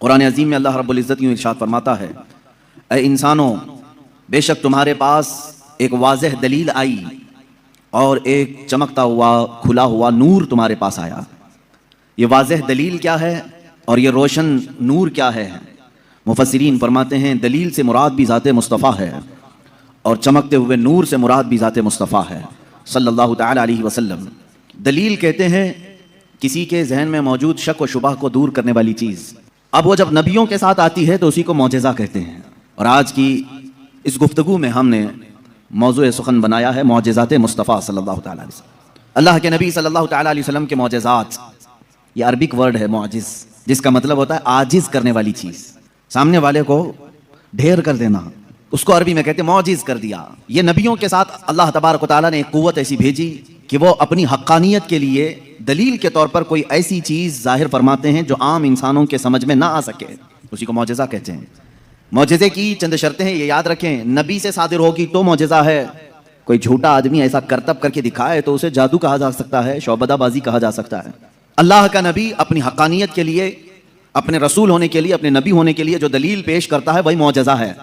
कुरान अज़ीम में अल्लाह रब्बुल इज़्ज़त यूँ इरशाद फरमाता है, ऐ इंसानों, बेशक तुम्हारे पास एक वाज़ेह दलील आई और एक चमकता हुआ खुला हुआ नूर तुम्हारे पास आया। ये वाज़ेह दलील क्या है और ये रोशन नूर क्या है? मुफस्सिरीन फरमाते हैं दलील से मुराद भी ज़ाते मुस्तफ़ा है और चमकते हुए नूर से मुराद भी ज़ाते मुस्तफ़ा है सल्लल्लाहु तआला अलैहि वसल्लम। दलील कहते हैं किसी के जहन में मौजूद शक व शुबह को दूर करने वाली चीज़। अब वो जब नबियों के साथ आती है तो उसी को मौजज़ा कहते हैं। और आज की इस गुफ्तगू में हमने मौज़ूए सुखन बनाया है मौजज़ात मुस्तफ़ा सल्लल्लाहु तआला अलैहि वसल्लम। अल्लाह के नबी सल्लल्लाहु तआला अलैहि वसल्लम के मौजज़ात, ये अरबिक वर्ड है मौजिज़, जिसका मतलब होता है आजिज़ करने वाली चीज़, सामने वाले को ढेर कर देना, उसको अरबी में कहते हैं मौजिज़ कर दिया। ये नबियों के साथ अल्लाह तबारक व तआला ने एक क़ुव्वत ऐसी भेजी कि वो अपनी हक़ानियत के लिए दलील के तौर पर कोई ऐसी चीज़ ज़ाहिर फरमाते हैं जो आम इंसानों के समझ में ना आ सके, उसी को मौजज़ा कहते हैं। मौजज़े की चंद शर्तें हैं, ये याद रखें। नबी से सादिर होगी तो मौजज़ा है। कोई झूठा आदमी ऐसा करतब करके दिखाए तो उसे जादू कहा जा सकता है, शौबदाबाजी कहा जा सकता है। अल्लाह का नबी अपनी हक़ानियत के लिए, अपने रसूल होने के लिए, अपने नबी होने के लिए जो दलील पेश करता है वही मौजज़ा है।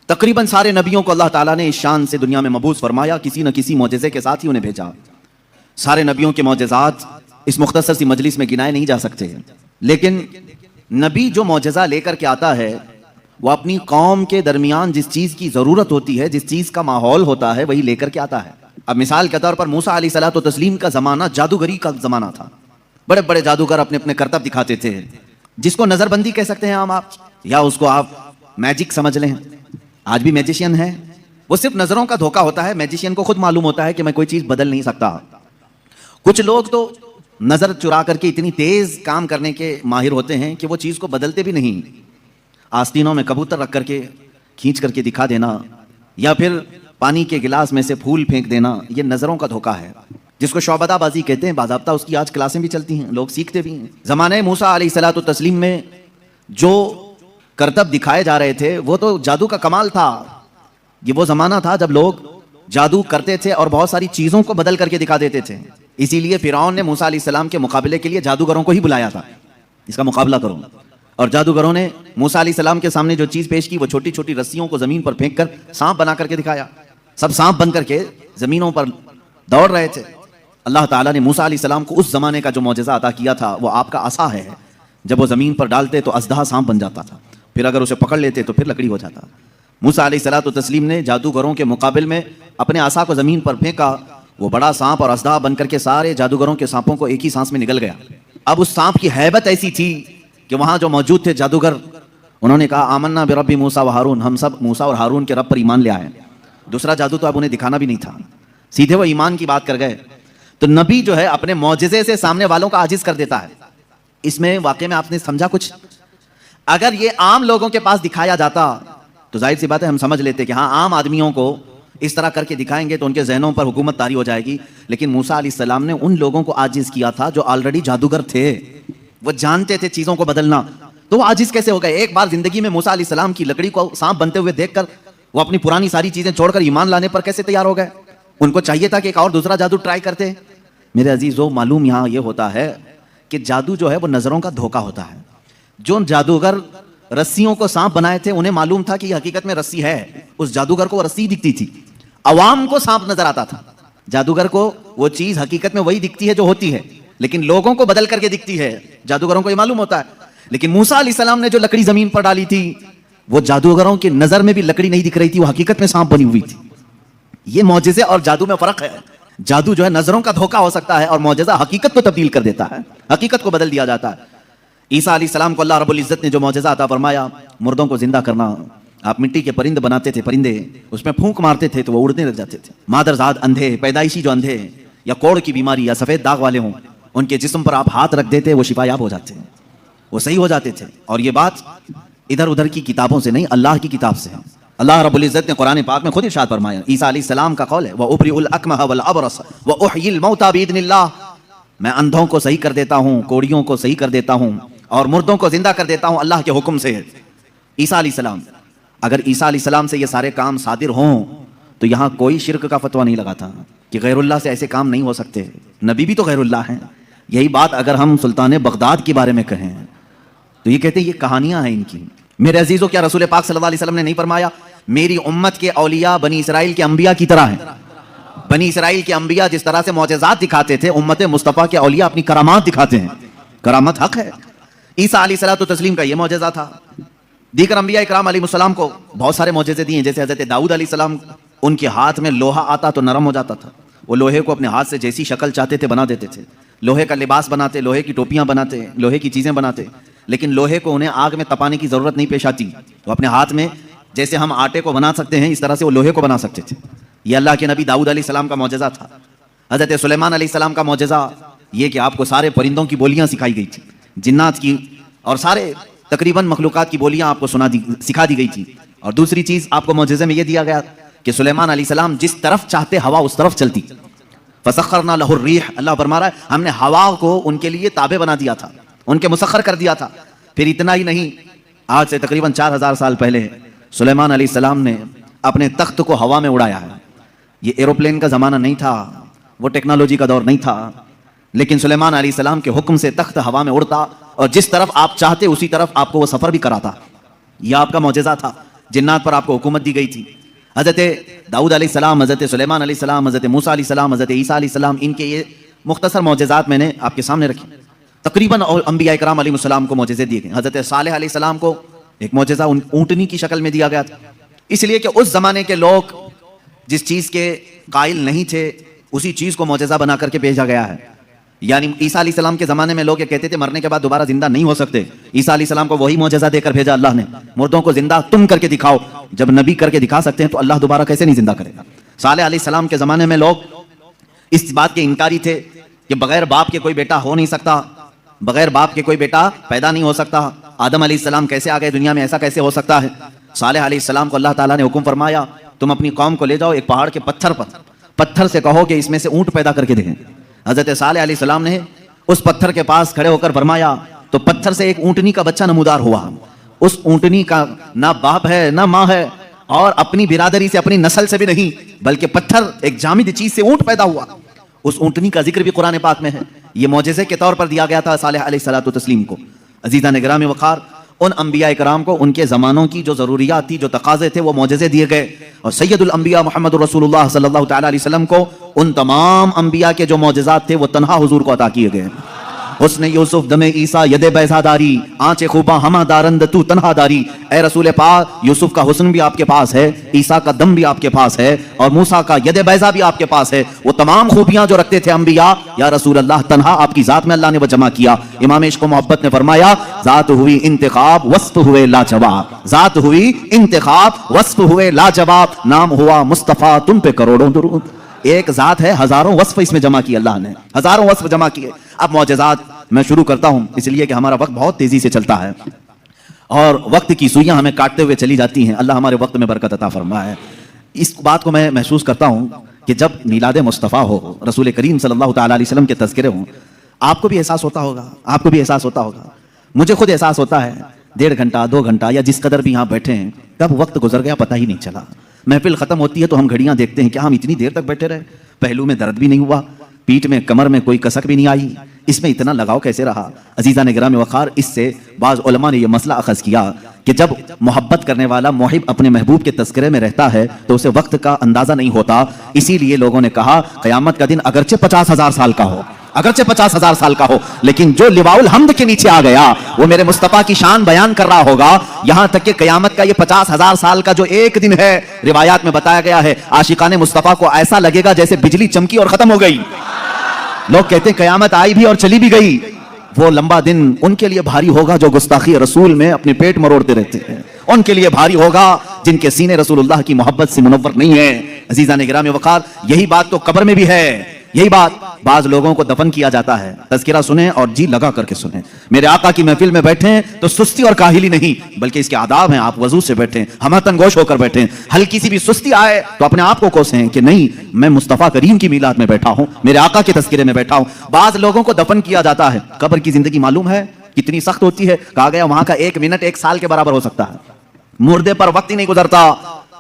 तकरीबन सारे नबियों को अल्लाह ताला ने इस शान से दुनिया में मबूस फरमाया, किसी न किसी मौजज़े के साथ ही उन्हें भेजा। सारे नबियों के मौजज़ात इस मुख्तसर सी मजलिस में गिनाए नहीं जा सकते, लेकिन नबी जो मौजज़ा लेकर के आता है वो अपनी कौम के दरमियान जिस चीज़ की ज़रूरत होती है, जिस चीज़ का माहौल होता है, वही लेकर के आता है। अब मिसाल के तौर पर मूसा अलैहिस्सलातु तस्लीम का ज़माना जादूगरी का ज़माना था। बड़े बड़े जादूगर अपने अपने करतब दिखाते थे, जिसको नज़रबंदी कह सकते हैं आप, या उसको आप मैजिक समझ लें। आज भी मैजिशियन है, वो सिर्फ नज़रों का धोखा होता है। मैजिशियन को खुद मालूम होता है कि मैं कोई चीज़ बदल नहीं सकता। कुछ लोग तो नज़र चुरा करके इतनी तेज़ काम करने के माहिर होते हैं कि वो चीज़ को बदलते भी नहीं। आस्तीनों में कबूतर रख करके खींच करके दिखा देना, या फिर पानी के गिलास में से फूल फेंक देना, ये नज़रों का धोखा है, जिसको शौबदाबाजी कहते हैं। बाज़ाब्ता उसकी आज क्लासें भी चलती हैं, लोग सीखते भी हैं। ज़माने मूसा अलैहिस्सलातु तस्लीम में जो करतब दिखाए जा रहे थे वो तो जादू का कमाल था। ये वो ज़माना था जब लोग जादू करते थे और बहुत सारी चीज़ों को बदल करके दिखा देते थे। इसीलिए फ़िरौन ने मूसा अलैहिस्सलाम के मुकाबले के लिए जादूगरों को ही बुलाया था, इसका मुकाबला करो। और जादूगरों ने मूसा अलैहिस्सलाम के सामने जो चीज़ पेश की वो छोटी छोटी रस्सियों को ज़मीन पर फेंक कर सांप बना करके दिखाया। सब सांप बन करके ज़मीनों पर दौड़ रहे थे। अल्लाह ताला ने मूसा अलैहिस्सलाम को उस ज़माने का जो मौजज़ा अता किया था वो आपका असा है। जब वो ज़मीन पर डालते तो अज़दहा सांप बन जाता था, फिर अगर उसे पकड़ लेते तो फिर लकड़ी हो जाता। मूसा अलैहिस्सलातु तस्लीम ने जादूगरों के मुकाबले में अपने आसा को ज़मीन पर फेंका, वो बड़ा सांप और अज़दहा बन करके सारे जादूगरों के सांपों को एक ही सांस में निगल गया। अब उस सांप की हैबत ऐसी थी कि वहाँ जो मौजूद थे जादूगर, उन्होंने कहा आमन्ना बिरब्बि मूसा व हारून, हम सब मूसा और हारून के रब पर ईमान ले आए। दूसरा जादू तो अब उन्हें दिखाना भी नहीं था, सीधे वो ईमान की बात कर गए। तो नबी जो है अपने मौजज़े से सामने वालों का आजिज़ कर देता है। इसमें वाकई में आपने समझा कुछ? अगर ये आम लोगों के पास दिखाया जाता तो जाहिर सी बात है हम समझ लेते कि हाँ, आम आदमियों को इस तरह करके दिखाएंगे तो उनके जहनों पर हुकूमत तारी हो जाएगी। लेकिन मूसा अलैहिस्सलाम ने उन लोगों को आजिज़ किया था जो ऑलरेडी जादूगर थे, वो जानते थे चीज़ों को बदलना, तो वो आजिज़ कैसे हो गए? एक बार जिंदगी में मूसा अलैहिस्सलाम की लकड़ी को सांप बनते हुए देखकर वो अपनी पुरानी सारी चीज़ें छोड़कर ईमान लाने पर कैसे तैयार हो गए? उनको चाहिए था कि एक और दूसरा जादू ट्राई करते। मेरे अजीज़ों, मालूम यहाँ ये होता है कि जादू जो है वो नज़रों का धोखा होता है। जो जादूगर रस्सियों को सांप बनाए थे उन्हें मालूम था कि हकीकत में रस्सी है, उस जादूगर को रस्सी दिखती थी, अवाम को सांप नजर आता था। जादूगर को वो चीज़ हकीकत में वही दिखती है जो होती है, लेकिन लोगों को बदल करके दिखती है। जादूगरों को ये मालूम होता है। लेकिन मूसा अलैहिस्सलाम ने जो लकड़ी जमीन पर डाली थी वो जादूगरों की नजर में भी लकड़ी नहीं दिख रही थी, वो हकीकत में सांप बनी हुई थी। ये मौजज़े और जादू में फर्क है। जादू जो है नजरों का धोखा हो सकता है और मौजज़ा हकीकत को तब्दील कर देता है, हकीकत को बदल दिया जाता है। ईसा अलैहिस्सलाम को अल्लाह रब्बुल इज़्ज़त ने जो मौजज़ा अता फरमाया, मुर्दों को जिंदा करना। आप मिट्टी के परिंदे बनाते थे, परिंदे उसमें फूंक मारते थे तो वो उड़ने लग जाते थे। मादरजाद अंधे, पैदाइशी जो अंधे या कोढ़ की बीमारी या सफ़ेद दाग वाले हों, उनके जिस्म पर आप हाथ रख देते, वो शिफायाब हो जाते हैं, वो सही हो जाते थे। और ये बात इधर उधर की किताबों से नहीं, अल्लाह की किताब से है। अल्लाह रब्बुल इज़्ज़त ने कुरान पाक में खुद इरशाद फरमाया, ईसा अलैहिस्सलाम का कौल है, व उब्रिउल अकमह वल अबरस व उह्यिल मौता बिइज़्निल्लाह, मैं अंधों को सही कर देता हूँ, कोढ़ियों को सही कर देता हूँ और मुर्दों को जिंदा कर देता हूँ अल्लाह के हुक्म से। ईसा अलैहिस्सलाम, अगर ईसा अलैहिस्सलाम से ये सारे काम सादिर हों तो यहाँ कोई शिरक का फतवा नहीं लगा था कि गैरुल्लाह से ऐसे काम नहीं हो सकते। नबी भी तो गैरुल्लाह हैं। यही बात अगर हम सुल्तान बगदाद के बारे में कहें तो ये कहते हैं ये कहानियां हैं इनकी। मेरे अजीजों, क्या रसूल पाक सल्लल्लाहु अलैहि वसल्लम ने नहीं फरमाया मेरी उम्मत के औलिया बनी इसराइल के अंबिया की तरह हैं? बनी इसराइल के अंबिया जिस तरह से मौजज़ात दिखाते थे, उम्मत मुस्तफ़ा के औलिया अपनी करामात दिखाते हैं। करामत हक है। ईसा अलैहिस्सलातु तस्लीम का ये मौजज़ा था। दीगर अंबिया इकराम अलैहिस्सलाम को बहुत सारे मौजज़े दिए, जैसे हज़रत दाऊद अलैहिस्सलाम, उनके हाथ में लोहा आता तो नरम हो जाता था। वो लोहे को अपने हाथ से जैसी शक्ल चाहते थे बना देते थे। लोहे का लिबास बनाते, लोहे की टोपियां बनाते, लोहे की चीज़ें बनाते, लेकिन लोहे को उन्हें आग में तपाने की ज़रूरत नहीं पेश आती। तो अपने हाथ में जैसे हम आटे को बना सकते हैं, इस तरह से वो लोहे को बना सकते थे। ये अल्लाह के नबी दाऊद अलैहिस्सलाम का मौजज़ा था। हज़रत सुलेमान अलैहिस्सलाम का मौजज़ा ये कि आपको सारे परिंदों की बोलियां सिखाई गई थी, जिन्नात की और सारे तकरीबन मखलूक़ात की बोलियां आपको सिखा दी गई थी। और दूसरी चीज़ आपको मौजज़े में ये दिया गया कि सुलेमान अलैहिस्सलाम जिस तरफ चाहते हवा उस तरफ चलती। फसख्खरना लहु रिह, अल्लाह फरमा रहा है हमने हवा को उनके लिए ताबे बना दिया था, उनके मुसख्खर कर दिया था। फिर इतना ही नहीं, आज से तकरीबन 4000 साल पहले सुलेमान अलैहिस्सलाम ने अपने तख्त को हवा में उड़ाया है। ये एरोप्लेन का ज़माना नहीं था, वो टेक्नोलॉजी का दौर नहीं था, लेकिन सुलेमान अलैहिस्सलाम के हुक्म से तख्त हवा में उड़ता और जिस तरफ आप चाहते उसी तरफ आपको वो सफ़र भी कराता। यह आपका मौजज़ा था। जिन्नात पर आपको हुकूमत दी गई थी। हज़रत दाऊद अलैहिस्सलाम, हज़रत सुलेमान अलैहिस्सलाम, हज़रत मूसा अलैहिस्सलाम, हज़रत ईसा अलैहिस्सलाम, इनके ये मुख्तसर मौजज़ात मैंने आपके सामने रखे। तकरीबन और अंबिया इकराम अलैहिस्सलाम को मौजज़े दिए गए। हज़रत सालेह अलैहिस्सलाम को एक मौजज़ा ऊँटनी की शक्ल में दिया गया था, इसलिए कि उस ज़माने के लोग जिस चीज़ के कायल नहीं थे उसी चीज़ को मौजज़ा बना करके भेजा गया है। यानी ईसा अलैहिस्सलाम के ज़माने में लोग ये कहते थे मरने के बाद दोबारा जिंदा नहीं हो सकते। ईसा अलैहिस्सलाम को वही मौजज़ा देकर भेजा अल्लाह ने, मुर्दों को जिंदा तुम करके दिखाओ। जब नबी करके दिखा सकते हैं तो अल्लाह दोबारा कैसे नहीं जिंदा करेगा। सालेह अलैहिस्सलाम के ज़माने में लोग इस बात के इनकारी थे कि बगैर बाप के कोई बेटा हो नहीं सकता, बगैर बाप के कोई बेटा पैदा नहीं हो सकता। आदम अलैहिस्सलाम कैसे आ गए दुनिया में, ऐसा कैसे हो सकता है। सालेह अलैहिस्सलाम को अल्लाह ताला ने हुक्म फरमाया तुम अपनी कौम को ले जाओ एक पहाड़ के पत्थर से कहो कि इसमें से ऊँट पैदा करके दें। हज़रत सालेह अलैहिस्सलाम ने उस पत्थर के पास खड़े होकर फरमाया तो पत्थर से एक ऊँटनी का बच्चा नमूदार हुआ। उस ऊँटनी का ना बाप है ना माँ है और अपनी बिरादरी से अपनी नस्ल से भी नहीं, बल्कि पत्थर एक जामिद चीज से ऊँट पैदा हुआ। उस ऊँटनी का जिक्र भी कुरान पाक में है। ये मौजज़े के तौर पर दिया गया था सालेह अलैहिस्सलातु तस्लीम को। अज़ीज़ान गिरामी वक़ार, उन अंबिया इकराम को उनके ज़मानों की जो ज़रूरियात थी, जो तकाज़े थे, वो मौजज़े दिए गए। और सैयदुल अंबिया मुहम्मद रसूलुल्लाह सल्लल्लाहु तआला अलैहि वसल्लम को उन तमाम अंबिया के जो मौजज़ात थे वो तन्हा हुजूर को अता किए गए। उसने यूसुफ दमे ईसा यदे बैज़ादारी आंचे खूबा हमा दारंद तू तन्हादारी। ए रसूल पाक, यूसुफ का हुस्न भी आपके पास है, ईसा का दम भी आपके पास है और मूसा का यदे बैज़ा भी आपके पास है। वो तमाम खूबियां जो रखते थे अंबिया, या रसूल अल्लाह, तन्हा आपकी जात में अल्लाह ने वो जमा किया। इमाम इश्क़ व मोहब्बत ने फरमाया जात हुई इंतखाब वस्फ हुए लाजवाब, जात हुई इंतखाब वस्फ हुए लाजवाब, नाम हुआ मुस्तफ़ा तुम पे करोड़ों दुरूद। एक जात है, हजारों वस्फ इसमें जमा किए अल्लाह ने, हजारों वस्फ जमा किए। अब मौजज़ात मैं शुरू करता हूं, इसलिए कि हमारा वक्त बहुत तेजी से चलता है और वक्त की सुइयां हमें काटते हुए चली जाती हैं। अल्लाह हमारे वक्त में बरकत अता फरमाए। इस बात को मैं महसूस करता हूं कि जब मीलाद मुस्तफ़ा हो, रसूल करीम सल्लल्लाहु तआला अलैहि वसल्लम के तज़किरे हों, आपको भी एहसास होता होगा, आपको भी एहसास होता होगा, मुझे खुद एहसास होता है। 1.5 घंटा 2 घंटा या जिस कदर भी यहाँ बैठे हैं, कब वक्त गुजर गया पता ही नहीं चला। महफिल ख़त्म होती है तो हम घड़ियां देखते हैं, क्या हम इतनी देर तक बैठे रहे, पहलू में दर्द भी नहीं हुआ, पीठ में कमर में कोई कसक भी नहीं आई, इसमें इतना लगाव कैसे रहा। अज़ीज़ान गिरामी वक़ार, इससे बाज़ उलमा ने यह मसला अख़ज़ किया कि जब मोहब्बत करने वाला मुहिब अपने महबूब के तज़किरे में रहता है तो उसे वक्त का अंदाज़ा नहीं होता। इसीलिए लोगों ने कहा क़यामत का दिन अगरचे 50,000 साल का हो, अगरचे 50,000 साल का हो, लेकिन जो लिवाउल हम्द के नीचे आ गया वो मेरे मुस्तफ़ा की शान बयान कर रहा होगा। यहां तक कि क़यामत का ये 50,000 साल का जो एक दिन है, रिवायात में बताया गया है, आशिकाने मुस्तफ़ा को ऐसा लगेगा जैसे बिजली चमकी और खत्म हो गई। लोग कहते हैं क़यामत आई भी और चली भी गई। वो लंबा दिन उनके लिए भारी होगा जो गुस्ताखी रसूल में अपने पेट मरोड़ते रहते हैं, उनके लिए भारी होगा जिनके सीने रसूलुल्लाह की मोहब्बत से मुनव्वर नहीं है। अज़ीज़ान गिरामी वक़ार, यही बात तो कब्र में भी है। यही बात, बाज लोगों को दफन किया जाता है, तज़किरा सुने और जी लगा करके सुने। मेरे आका की महफिल में बैठे हैं तो सुस्ती और काहिली नहीं, बल्कि इसके आदाब हैं। आप वजू से बैठे, हमतन गोश होकर बैठे, हल्की सी भी सुस्ती आए तो अपने आप को कोसें कि नहीं, मैं मुस्तफ़ा करीम की मीलाद में बैठा हूं, मेरे आका के तज़किरे में बैठा हूं। बाज लोगों को दफन किया जाता है। कब्र की जिंदगी मालूम है कितनी सख्त होती है। कहा गया वहां का 1 मिनट 1 साल के बराबर हो सकता है। मुर्दे पर वक्त ही नहीं गुजरता,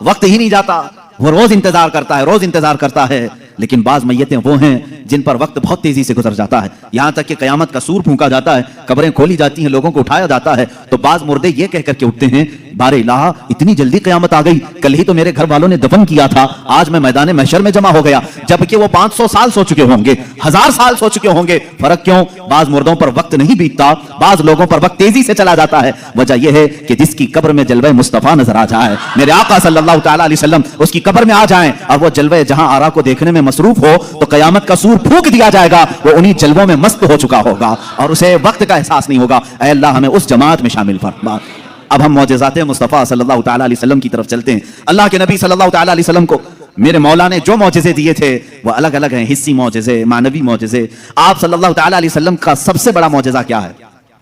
वक्त ही नहीं जाता, वो रोज इंतजार करता है, रोज इंतजार करता है। लेकिन बाज मैयतें वो हैं जिन पर वक्त बहुत तेजी से गुजर जाता है, यहां तक कि कयामत का सूर फूंका जाता है, कब्रें खोली जाती हैं, लोगों को उठाया जाता है, तो बाज मुर्दे ये कह करके उठते हैं, बारे इलाहा इतनी जल्दी कयामत आ गई, कल ही तो मेरे घर वालों ने दफन किया था, आज मैं मैदान महशर में जमा हो गया, जबकि वो 500 साल सो चुके होंगे, 1000 साल सो चुके होंगे। फर्क क्यों? बाज मुर्दों पर वक्त नहीं बीतता, बाज लोगों पर वक्त तेजी से चला जाता है। वजह यह है कि जिसकी कब्र में जलवे मुस्तफा नजर आ जाए, मेरे आका सल्लल्लाहु तआला अलैहि वसल्लम उसकी कब्र में आ जाएं और वो जलवे जहां आरा को देखने में मसरूफ हो, तो कयामत का सूर फूंक दिया जाएगा, वो उन्हीं जलवों में मस्त हो चुका होगा और उसे वक्त का एहसास नहीं होगा। ऐ अल्लाह हमें उस जमात में शामिल फरमा। अब हम मौजज़ात मुस्तफ़ा सल्लल्लाहु तआला अलैहि वसल्लम की तरफ चलते हैं। अल्लाह के नबी सल्लल्लाहु तआला अलैहि वसल्लम को मेरे मौला ने जो मौजज़े दिए थे वो अलग अलग हैं, हिस्सी मौजज़े, मानवी मौजज़े। आप सल्लल्लाहु तआला अलैहि वसल्लम का सबसे बड़ा मौजज़ा क्या है,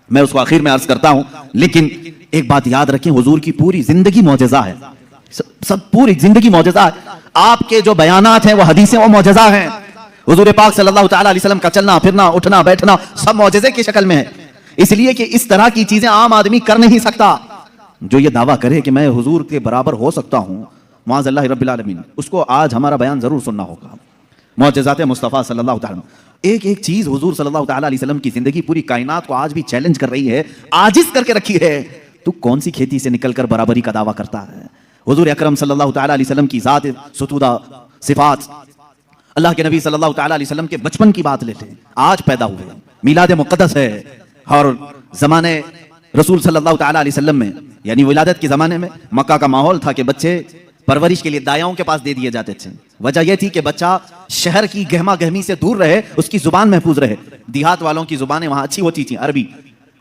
मैं उसको आखिर में अर्ज करता हूं, लेकिन एक बात याद रखें, हुजूर की पूरी जिंदगी मौजज़ा है, सब पूरी जिंदगी मौजज़ा है। आपके जो बयानात हैं वो हदीसें वो मौजज़ा हैं। हुजूर पाक सल्लल्लाहु तआला अलैहि वसल्लम का चलना फिरना उठना बैठना सब मौजज़े की शक्ल में है, इसलिए कि इस तरह की चीजें आम आदमी कर नहीं सकता। जो ये दावा करे कि मैं हुजूर के बराबर हो सकता हूं, माज़अल्लाह रब्बिल आलमीन, उसको आज हमारा बयान जरूर सुनना होगा। मौजज़ात मुस्तफ़ा सल्लल्लाहु तआला, एक एक चीज हुजूर सल्लल्लाहु तआला अलैहि वसल्लम की जिंदगी पूरी कायनात को आज भी चैलेंज कर रही है, आजिज करके रखी है। तू कौन सी खेती से निकलकर बराबरी का दावा करता है? हुजूर अकरम सल्लल्लाहु तआला अलैहि वसल्लम की ज़ात सुतूदा सिफात, अल्लाह के नबी सल्लल्लाहु तआला अलैहि वसल्लम के बचपन की बात लेते हैं, आज पैदा हुए, मिलाद मुक़द्दस है, और जमाने रसूल सल्लल्लाहु तआला अलैहि वसल्लम में यानी विलादत के जमाने में मक्का का माहौल था कि बच्चे परवरिश के लिए दायाओं के पास दे दिए जाते थे। वजह यह थी कि बच्चा शहर की गहमा गहमी से दूर रहे, उसकी जुबान महफूज रहे। देहात वालों की जुबानें वहां अच्छी होती थी, अरबी,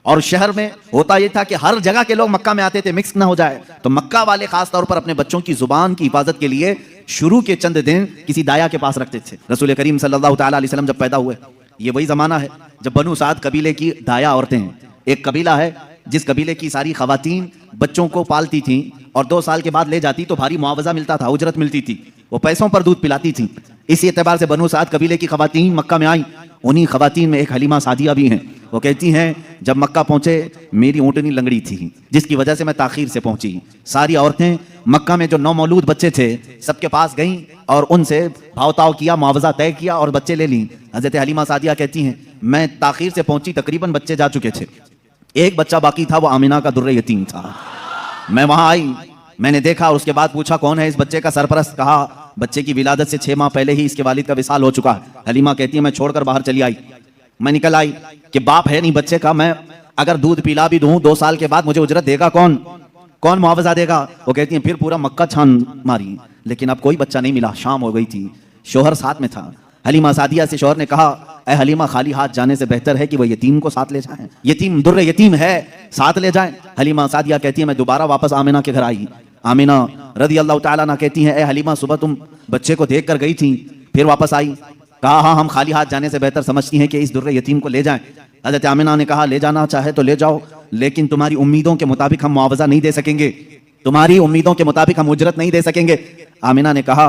और शहर में होता यह था कि हर जगह के लोग मक्का में आते थे, मिक्स ना हो जाए, तो मक्का वाले खास तौर पर अपने बच्चों की जुबान की हिफाजत के लिए शुरू के चंद दिन किसी दाया के पास रखते थे। रसूल करीम सल्लल्लाहु तआला अलैहि वसल्लम जब पैदा हुए, ये वही जमाना है जब बनु साद कबीले की दाया औरतें हैं। एक कबीला है जिस कबीले की सारी खवातीन बच्चों को पालती थीं और 2 साल के बाद ले जाती तो भारी मुआवजा मिलता था, उजरत मिलती थी, वो पैसों पर दूध पिलाती थी। इसी एतबार से बनु साद कबीले की खवातीन मक्का में आई। उन्हीं खवातीन में एक हलीमा सादिया भी हैं। वो कहती हैं, जब मक्का पहुंचे मेरी ऊँटनी लंगड़ी थी, जिसकी वजह से मैं ताखीर से पहुंची। सारी औरतें मक्का में जो 9 मौलूद बच्चे थे सबके पास गईं और उनसे भावताव किया, मुआवजा तय किया और बच्चे ले ली। हजरत हलीमा सादिया कहती हैं, मैं ताखीर से पहुंची, तकरीबन बच्चे जा चुके थे, एक बच्चा बाकी था, वो आमिना का दुर्रे यतीम था। मैं वहां आई, मैंने देखा और उसके बाद पूछा कौन है इस बच्चे का सरपरस्त। कहा बच्चे की विलादत से 6 माह पहले ही इसके वालिद का विसाल हो चुका है। हलीमा कहती है मैं छोड़कर बाहर चली आई। मैं निकल आई कि बाप है नहीं बच्चे का, मैं अगर दूध पिला भी दूं 2 साल के बाद मुझे उजरत देगा कौन, कौन मुआवजा देगा? वो कहती है फिर पूरा मक्का छान मारी, लेकिन अब कोई बच्चा नहीं मिला। शाम हो गई थी, शोहर साथ में था। हलीमा सादिया से शोहर ने कहा, ऐ हलीमा, खाली हाथ जाने से बेहतर है कि वह यतीम को साथ ले जाएं, यतीम दुर्रे यतीम है, साथ ले जाएं। हलीमा सादिया कहती है मैं दोबारा वापस आमिना के घर आई। आमिना रज़ी अल्लाह तआला अन्हा कहती है, ऐ हलीमा, सुबह तुम बच्चे को देख कर गई थी, फिर वापस आई। कहा हाँ, हम खाली हाथ जाने से बेहतर समझती हैं कि इस दुर्रे यतीम को ले जाएं। हज़रत आमिना ने कहा ले जाना चाहे तो ले जाओ, लेकिन तुम्हारी उम्मीदों के मुताबिक हम मुआवजा नहीं दे सकेंगे, तुम्हारी उम्मीदों के मुताबिक हम उजरत नहीं दे सकेंगे। आमिना ने कहा,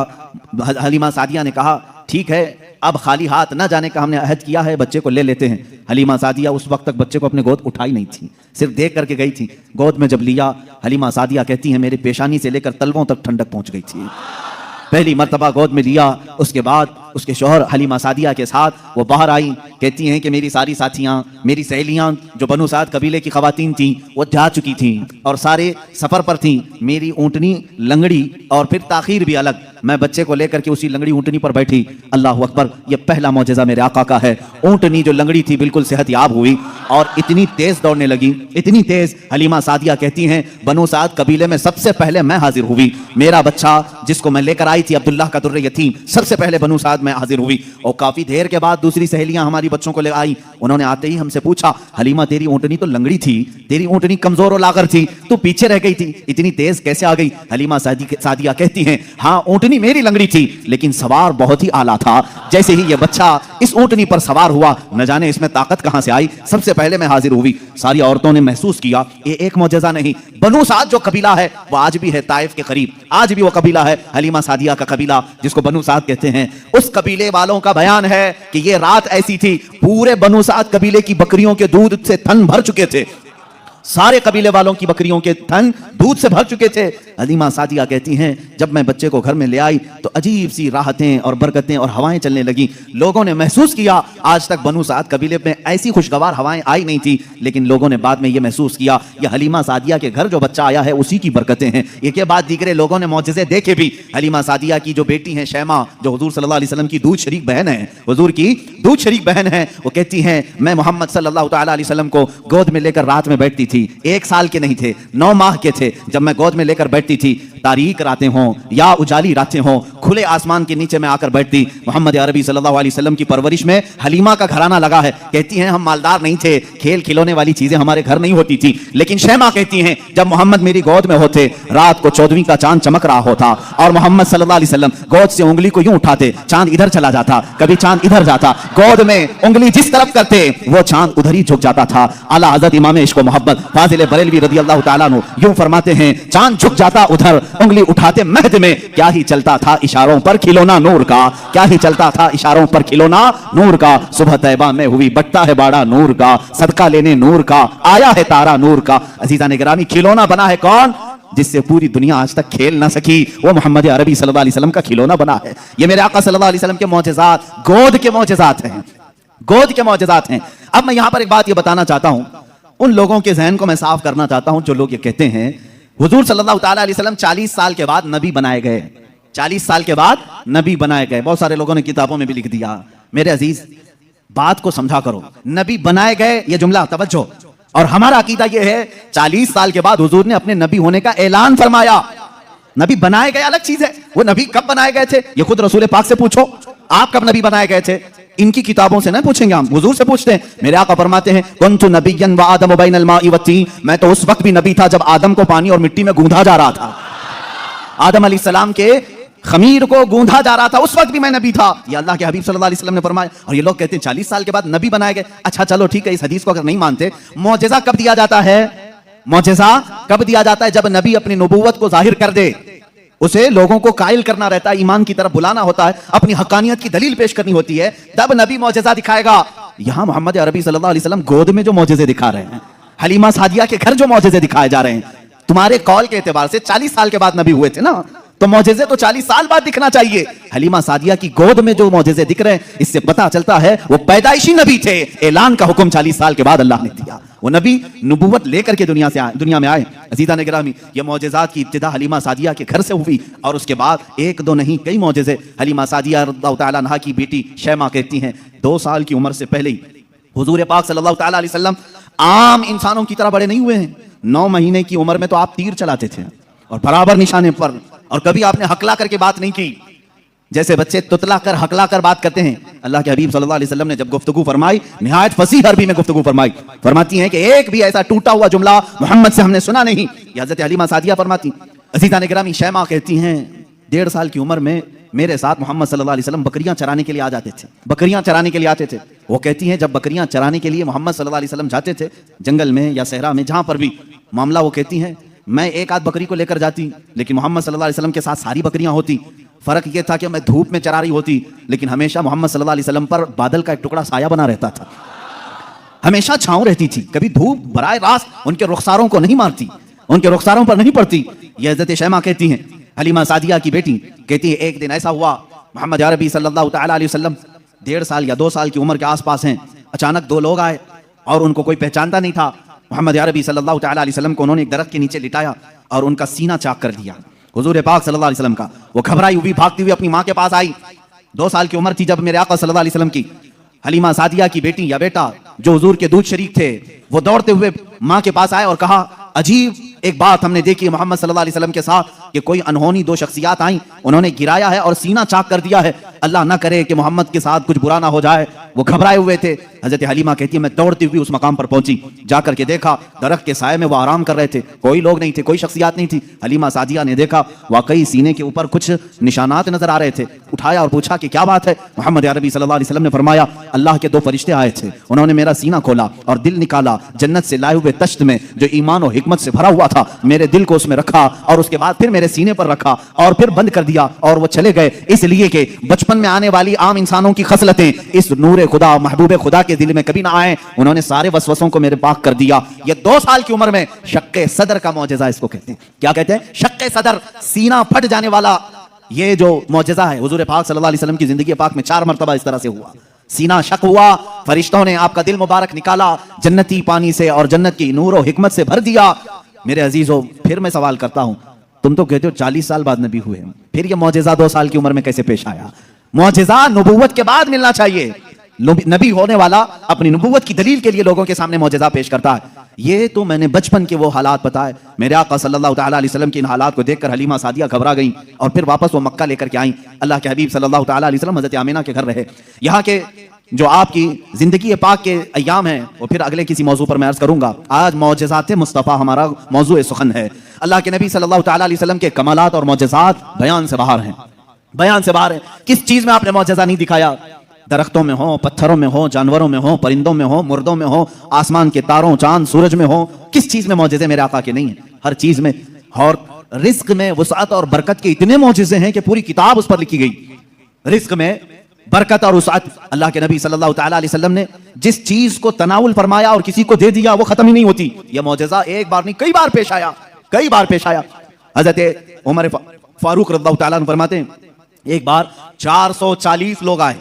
हलीमा सादिया ने कहा ठीक है, अब खाली हाथ न जाने का हमने अहद किया है, बच्चे को ले लेते हैं। हलीमा सादिया उस वक्त तक बच्चे को अपने गोद उठाई नहीं थी, सिर्फ देख करके गई थी। गोद में जब लिया, हलीमा सादिया कहती है मेरी पेशानी से लेकर तलवों तक ठंडक पहुंच गई थी। पहली मर्तबा गोद में लिया, उसके बाद उसके शौहर हलीमा सादिया के साथ वो बाहर आई। कहती हैं कि मेरी सारी साथियां, मेरी सहेलियां जो बनु साद कबीले की खवातीन थीं वो जा चुकी थीं और सारे सफर पर थीं। मेरी ऊँटनी लंगड़ी और फिर ताखीर भी अलग, मैं बच्चे को लेकर के उसी लंगड़ी ऊँटनी पर बैठी। अल्लाह अकबर, ये पहला मौजज़ा मेरे आका का है। ऊँटनी जो लंगड़ी थी बिल्कुल सेहतयाब हुई और इतनी तेज दौड़ने लगी, इतनी तेज। हलीमा सादिया कहती हैं बनु साद कबीले में सबसे पहले मैं हाजिर हुई। मेरा बच्चा जिसको मैं लेकर आई थी, अब्दुल्लाह का दुर्रे यतीम, सबसे पहले बनु साद में हाजिर हुई। और काफी देर के बाद दूसरी सहेलियां हमारी बच्चों को ले आई। उन्होंने आते ही हमसे पूछा, हलीमा तेरी ऊँटनी तो लंगड़ी थी, तेरी ऊँटनी कमजोर और लागर थी, तू पीछे रह गई थी, इतनी तेज कैसे आ गई? हलीमा सादिया कहती हैं हाँ, ऊँटनी मेरी लंगड़ी थी, लेकिन सवार बहुत ही आला था। जैसे ही ये बच्चा इस ऊँटनी पर सवार हुआ, न जाने इसमें ताकत कहां से आई, सबसे पहले मैं हाजिर हुई। सारी औरतों ने महसूस किया ये एक मौजज़ा नहीं, बनु साद जो कबीला है वो आज भी है ताइफ के करीब, आज भी वो कबीला है हलीमा सादिया का कबीला जिसको बनु साद कहते हैं। उस कबीले वालों का बयान है कि ये रात ऐसी थी, पूरे बनु साद कबीले की बकरियों के दूध से थन भर चुके थे, सारे कबीले वालों की बकरियों के थन दूध से भर चुके थे। हलीमा सादिया कहती हैं जब मैं बच्चे को घर में ले आई तो अजीब सी राहतें और बरकतें और हवाएं चलने लगी। लोगों ने महसूस किया, आज तक बनु साद कबीले में ऐसी खुशगवार हवाएं आई नहीं थी, लेकिन लोगों ने बाद में यह महसूस किया यह हलीमा सादिया के घर जो बच्चा आया है उसी की बरकतें हैं। एक के बाद दीगरे लोगों ने मौजज़े देखे भी। हलीमा सादिया की जो बेटी है शैमा, जो हुजूर सल्लल्लाहु अलैहि वसल्लम की दूध शरीक बहन है, हुजूर की दूध शरीक बहन है, वो कहती हैं मैं मोहम्मद सल्लल्लाहु तआला अलैहि वसल्लम को गोद में लेकर रात में बैठती थी। 1 साल के नहीं थे, 9 माह के थे जब मैं गोद में लेकर बैठती थी। तारीक रातें हों या उजाली रातें हों, खुले आसमान के नीचे मैं आकर बैठती। मोहम्मद अरबी सल्लल्लाहु अलैहि वसल्लम की परवरिश में हलीमा का घराना लगा है। कहती हैं हम मालदार नहीं थे, खेल खिलौने वाली चीजें हमारे घर नहीं होती थी, लेकिन शैमा कहती हैं जब मोहम्मद मेरी गोद में होते रात को 14वीं का चांद चमक रहा होता और मोहम्मद सल्लल्लाहु अलैहि वसल्लम गोद से उंगली को यूं उठाते, चांद इधर चला जाता, कभी चांद इधर जाता, गोद में उंगली जिस तरफ करते वो चांद उधर ही झुक जाता था। आला हज़रत इमाम इश्क व मोहब्बत फाजिल बरेलवी रज़ी अल्लाह तआला अन्हु यूं फरमाते हैं चांद झुक जाता उधर, उंगली उठाते महद में, क्या ही चलता था इशारों पर खिलौना नूर का, क्या ही चलता था इशारों पर खिलौना नूर का। सुबह तैबा में हुई बटता है बाड़ा नूर का, सदका लेने नूर का आया है तारा नूर का। अजीज़ान गिरामी, खिलौना बना है कौन जिससे पूरी दुनिया आज तक खेल ना सकी, वो मोहम्मद अरबी सल्लल्लाहु अलैहि वसल्लम का खिलौना बना है। ये मेरे आका सल्लल्लाहु अलैहि वसल्लम के मौजज़ात, गोद के मौजज़ात हैं, गोद के मौजज़ात हैं। अब मैं यहां पर एक बात ये बताना चाहता हूं, उन लोगों के जहन को मैं साफ करना चाहता हूं जो लोग ये कहते हैं हुजूर सल्लल्लाहु तआला अलैहि वसल्लम 40 साल के बाद नबी बनाए गए, 40 साल के बाद नबी बनाए गए। बहुत सारे लोगों ने किताबों में भी लिख दिया। मेरे अजीज, बात को समझा करो, नबी बनाए गए ये जुमला तवज्जो, और हमारा अकीदा ये है 40 साल के बाद हुजूर ने अपने नबी होने का ऐलान फरमाया। नबी बनाए गए अलग चीज है, वो नबी कब बनाए गए थे ये खुद रसूल पाक से पूछो, आप कब नबी बनाए गए थे? इनकी किताबों से ना पूछेंगे, हम हुजूर से पूछते हैं। मेरे आका फरमाते हैं कुन्तु नबिय्यन व आदम बैनल माइ वत्तीन, मैं तो उस वक्त भी नबी था जब आदम को पानी और मिट्टी में गूंधा जा रहा था। आदम अलैहिस्सलाम के खमीर को गूंधा जा रहा था, उस वक्त भी मैं नबी था। ये अल्लाह के हबीब सल्लल्लाहु अलैहि वसल्लम ने फरमाया। और ये लोग कहते हैं 40 साल के बाद नबी बनाए गए। अच्छा चलो ठीक है, इस हदीस को अगर नहीं मानते, मौजज़ा कब दिया जाता है? मौजज़ा कब दिया जाता है? जब नबी अपनी नबूवत को जाहिर कर दे, उसे लोगों को कायल करना रहता है, ईमान की तरफ बुलाना होता है, अपनी हक्कानियत की दलील पेश करनी होती है, तब नबी मौजज़ा दिखाएगा। यहां मोहम्मद अरबी सल्लल्लाहु अलैहि वसल्लम गोद में जो मौजज़े दिखा रहे हैं, हलीमा सादिया के घर जो मौजज़े दिखाए जा रहे हैं, तुम्हारे कॉल के एतबार से 40 साल के बाद नबी हुए थे ना, तो मौजज़े तो 40 साल बाद दिखना चाहिए। हलीमा सादिया की गोद में जो मौजज़े दिख रहे हैं, इससे पता चलता है वो पैदाइशी नबी थे। ऐलान का हुक्म 40 साल के बाद अल्लाह ने दिया, वो नबी नबूवत लेकर के दुनिया में आए। अज़ीज़ान गिरामी, ये मौजज़ात की इब्तिदा हलीमा सादिया के घर से हुई, और उसके बाद एक दो नहीं कई मौजज़े। हलीमा सादिया रज़ियल्लाहु तआला अन्हा की बेटी शैमा कहती हैं 2 साल की उम्र से पहले ही हुजूर पाक सल्लल्लाहु तआला अलैहि वसल्लम आम इंसानों की तरह बड़े नहीं हुए हैं। 9 महीने की उम्र में तो आप तीर चलाते थे और बराबर निशाने पर, और कभी आपने हकला करके बात नहीं की, जैसे बच्चे तुतला कर हकला कर बात करते हैं। अल्लाह के हबीब सल्लल्लाहु अलैहि वसल्लम ने जब गुफ्तगू फरमाई, निहायत फसीह अरबी में गुफ्तगू फरमाई, फरमाती हैं कि एक भी ऐसा टूटा हुआ जुमला मोहम्मद से हमने सुना नहीं। हज़रत हलीमा सादिया फरमाती। अज़ीज़ान गिरामी, शैमा कहती हैं 1.5 साल की उम्र में मेरे साथ मोहम्मद सल्लल्लाहु अलैहि वसल्लम बकरियां चराने के लिए आ जाते थे, बकरियां चराने के लिए आते थे। वो कहती हैं जब बकरियां चराने के लिए मोहम्मद सल्लल्लाहु अलैहि वसल्लम जाते थे, जंगल में या सहरा में, जहां पर भी मामला, वो कहती हैं मैं एक आध बकरी को लेकर जाती, लेकिन मोहम्मद सल्लल्लाहु अलैहि वसल्लम के साथ सारी बकरियां होती। फर्क यह था कि मैं धूप में चरा रही होती, लेकिन हमेशा मोहम्मद सल्लल्लाहु अलैहि वसल्लम पर बादल का एक टुकड़ा साया बना रहता था, हमेशा छांव रहती थी, कभी धूप बराह रास्त उनके रुखसारों को नहीं मारती, उनके रुखसारों पर नहीं पड़ती। यह हज़रत शैमा कहती हैं, हलीमा सादिया की बेटी कहती है एक दिन ऐसा हुआ, मोहम्मद अरबी सल्लल्लाहु तआला अलैहि वसल्लम 1.5 साल या 2 साल की उम्र के आसपास हैं। अचानक 2 लोग आए और उनको कोई पहचानता नहीं था। मोहम्मद अरबी सल्लल्लाहु तआला अलैहि वसल्लम को उन्होंने एक दरख्त के नीचे लिटाया और उनका सीना चाक कर दिया हुजूर पाक सल्लल्लाहु अलैहि वसल्लम का। वो घबराई हुई भागती हुई अपनी माँ के पास आई। 2 साल की उम्र थी जब मेरे आका सल्लल्लाहु अलैहि वसल्लम की। हलीमा सादिया की बेटी या बेटा जो हुजूर के दूध शरीक थे, वो दौड़ते हुए माँ के पास आए और कहा अजीब एक बात हमने देखी मोहम्मद सल्लल्लाहु अलैहि वसल्लम के साथ कि कोई अनहोनी 2 शख्सियात आई, उन्होंने गिराया है और सीना चाक कर दिया है, अल्लाह ना करे कि मोहम्मद के साथ कुछ बुरा ना हो जाए। वो घबराए हुए थे। हजरत हलीमा कहती है मैं दौड़ती हुई उस मकाम पर पहुंची, जाकर के देखा दरख्त के साये में वो आराम कर रहे थे, कोई लोग नहीं थे, कोई शख्सियात नहीं थी। हलीमा सादिया ने देखा वाकई सीने के ऊपर कुछ निशानात नजर आ रहे थे। उठाया और पूछा कि क्या बात है। मोहम्मद अरबी सल्लल्लाहु अलैहि वसल्लम ने फरमाया अल्लाह के 2 फरिश्ते आए थे, उन्होंने मेरा सीना खोला और दिल निकाला, जन्नत से लाए हुए तश्त में जो ईमान और हिकमत से भरा हुआ था, मेरे दिल को उसमें रखा और उसके बाद फिर मेरे सीने पर रखा और फिर बंद कर दिया और वो चले गए, इसलिए कि बचपन बचपन में आने वाली आम इंसानों की खसलतें इस नूर खुदा महबूब खुदा के दिल में कभी ना आए। उन्होंने सारे वसवसों को मेरे पाक कर दिया। ये 2 साल की उम्र में शक्के सदर का मौजज़ा इसको कहते हैं। क्या कहते हैं? शक्के सदर, सीना फट जाने वाला ये जो मौजज़ा है हुजूर पाक सल्लल्लाहु अलैहि वसल्लम की जिंदगी पाक में 4 मरतबा इस तरह से हुआ। सीना शक हुआ, फरिश्तों ने आपका दिल मुबारक निकाला जन्नती पानी से और जन्नत की नूर और हिकमत से भर दिया। मेरे अजीजों, फिर मैं सवाल करता हूं, तुम तो कहते हो 40 साल बाद नबी हुए, फिर ये मौजज़ा 2 साल की उम्र में कैसे पेश आया? मौजज़ा नबूवत के बाद मिलना चाहिए। नबी होने वाला अपनी नबूवत की दलील के लिए लोगों के सामने मौजज़ा पेश करता है। ये तो मैंने बचपन के वो हालात बताए। मेरे आका सल्लल्लाहु ताला अलैहि वसल्लम के इन हालात को देखकर हलीमा सादिया घबरा गई और फिर वापस वो मक्का लेकर के आई। अल्लाह के हबीब सल्लल्लाहु ताला अलैहि वसल्लम हज़रत आमिना के घर रहे। यहाँ के जो आपकी जिंदगी पाक के अय्याम हैं वो फिर अगले किसी मौजू पर मैं अर्ज करूंगा। आज मौजज़ात मुस्तफ़ा हमारा मौजू सुखन है। अल्लाह के नबी सल्लल्लाहु ताला अलैहि वसल्लम के कमालात और मौजज़ात बयान से बाहर हैं, बयान से बाहर है। किस चीज में आपने मौजज़ा नहीं दिखाया? दरख्तों में हो, पत्थरों में हो, जानवरों में हो, परिंदों में हो, मुर्दों में हो, आसमान के तारों, चांद, सूरज में हो, किस चीज में मौजज़े मेरे आका के नहीं है? हर चीज में। और रिस्क में वुसअत और बरकत के इतने मौजज़े हैं कि पूरी किताब उस पर लिखी गई। रिस्क में बरकत और वुसअत, अल्लाह के नबी सल्लल्लाहु ताला अलैहि वसल्लम ने जिस चीज को तनावुल फरमाया और किसी को दे दिया वो खत्म ही नहीं होती। यह मौजज़ा एक बार नहीं, कई बार पेश आया, कई बार पेश आया। हजरत उमर फारूक रज़ियल्लाहु ताला अन्हु फरमाते हैं, एक बार 440 लोग आए,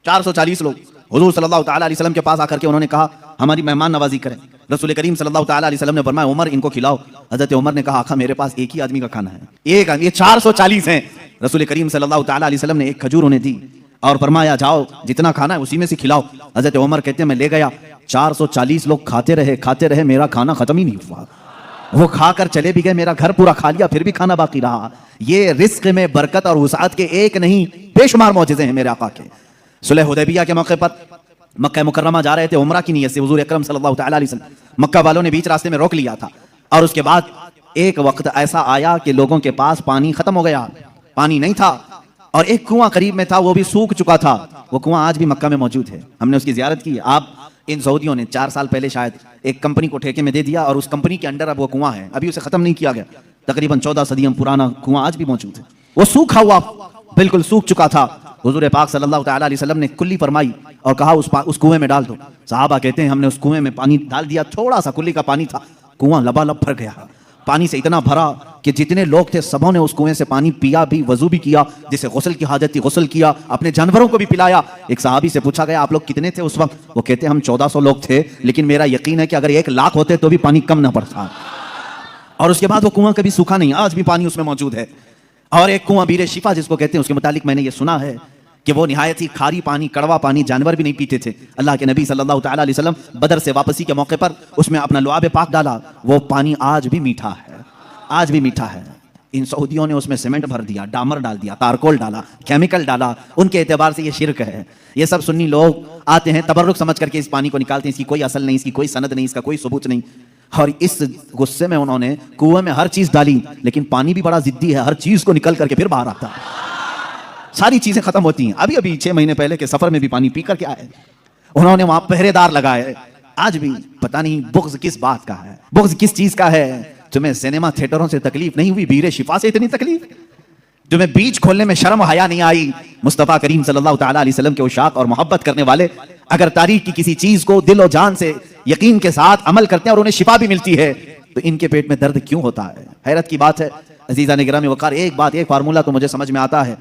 440 लोग हुजूर सल्लल्लाहु ताला अलैहि वसल्लम के पास आकर के उन्होंने कहा हमारी मेहमान नवाजी करें। रसूल करीम सल्लल्लाहु ताला अलैहि वसल्लम ने फरमाया उमर इनको खिलाओ। हजरत उमर ने कहा आका मेरे पास एक ही आदमी का खाना है, एक आदमी, ये 440 हैं। रसूल करीम सल्लल्लाहु ताला अलैहि वसल्लम ने एक खजूर उन्हें दी और फरमाया जाओ जितना खाना है उसी में से खिलाओ। हजरत उमर कहते हैं मैं ले गया, 440 लोग खाते रहे, मेरा खाना खत्म ही नहीं हुआ। वो खाकर चले भी गए, मेरा घर पूरा खा लिया, फिर भी खाना बाकी रहा। ये रिस्क में बरकत और वुसअत के एक नहीं बेशुमार मौजज़े हैं मेरे आका के। सुलह हुदैबिया के मौके पर मक्का मुकर्रमा जा रहे थे उम्रा की नीयत से। हुजूर अकरम सल्लल्लाहु ताला अलैहि वसल्लम, मक्का वालों ने बीच रास्ते में रोक लिया था और उसके बाद एक वक्त ऐसा आया कि लोगों के पास पानी खत्म हो गया, पानी नहीं था और एक कुआं करीब में था, वो भी सूख चुका था। वो कुआं आज भी मक्का में मौजूद है, हमने उसकी ज़ियारत की। आप इन सऊदियों ने 4 साल पहले शायद एक कंपनी को ठेके में दे दिया और उस कंपनी के अंडर अब वो कुआं है, अभी उसे खत्म नहीं किया गया। तकरीबन 14 सदियों पुराना कुआं आज भी मौजूद है। वो सूखा हुआ, बिल्कुल सूख चुका था। हुजूर पाक सल्लल्लाहु ताला अलैहि वसल्लम ने कुल्ली फरमाई और कहा उस कुएं में डाल दो। सहाबा कहते हैं हमने उस कुएं में पानी डाल दिया, थोड़ा सा कुल्ली का पानी था, कुआं लबालब भर गया। पानी से इतना भरा कि जितने लोग थे सबों ने उस कुएं से पानी पिया भी, वजू भी किया, जिसे गुस्ल की हाजत थी गुस्ल किया, अपने जानवरों को भी पिलाया। एक सहाबी से पूछा गया आप लोग कितने थे उस वक्त? वो कहते हम 1400 लोग थे, लेकिन मेरा यकीन है कि अगर 1 लाख होते तो भी पानी कम ना पड़ता। और उसके बाद वो कुआं कभी सूखा नहीं, आज भी पानी उसमें मौजूद है। और एक कुआं बीरे शिफा जिसको कहते हैं, उसके मुतालिक मैंने ये सुना है कि वो निहायत ही खारी पानी, कड़वा पानी, जानवर भी नहीं पीते थे। अल्लाह के नबी सल्लल्लाहु ताला अलैहि वसल्लम बदर से वापसी के मौके पर उसमें अपना लुआब पाक डाला, वो पानी आज भी मीठा है, आज भी मीठा है। इन सऊदियों ने उसमें सीमेंट भर दिया, डामर डाल दिया, तारकोल डाला, केमिकल डाला, उनके एतबार से ये शिरक है। ये सब सुन्नी लोग आते हैं तबर्रुक समझ करके इस पानी को निकालते हैं, इसकी कोई असल नहीं, इसकी कोई सनद नहीं, इसका कोई सबूत नहीं। और इस गुस्से में उन्होंने कुएं में हर चीज डाली, लेकिन पानी भी बड़ा जिद्दी है, हर चीज को निकल करके फिर बाहर आता है। सारी चीजें खत्म होती हैं। अभी अभी 6 महीने पहले के सफर में भी पानी पी करके आए, उन्होंने वहां पहरेदार लगाए। आज भी पता नहीं बुग़्ज़ किस बात का है, बुग़्ज़ किस चीज का है। तुम्हें सिनेमा थिएटरों से तकलीफ नहीं हुई, बीरे शिफा से इतनी तकलीफ? तुम्हें बीच खोलने में शर्म हया नहीं आई? मुस्तफ़ा करीम सल्लल्लाहु ताला अलैहि वसल्लम के उशाक और मोहब्बत करने वाले अगर तारीख की किसी चीज को दिल और जान से यकीन के साथ अमल करते हैं और उन्हें शिफा भी मिलती है, तो इनके पेट में दर्द क्यों होता है? हैरत की बात है। अजीज़ान गिरामी वक़ार, एक बात, एक फार्मूला तो मुझे समझ में आता है,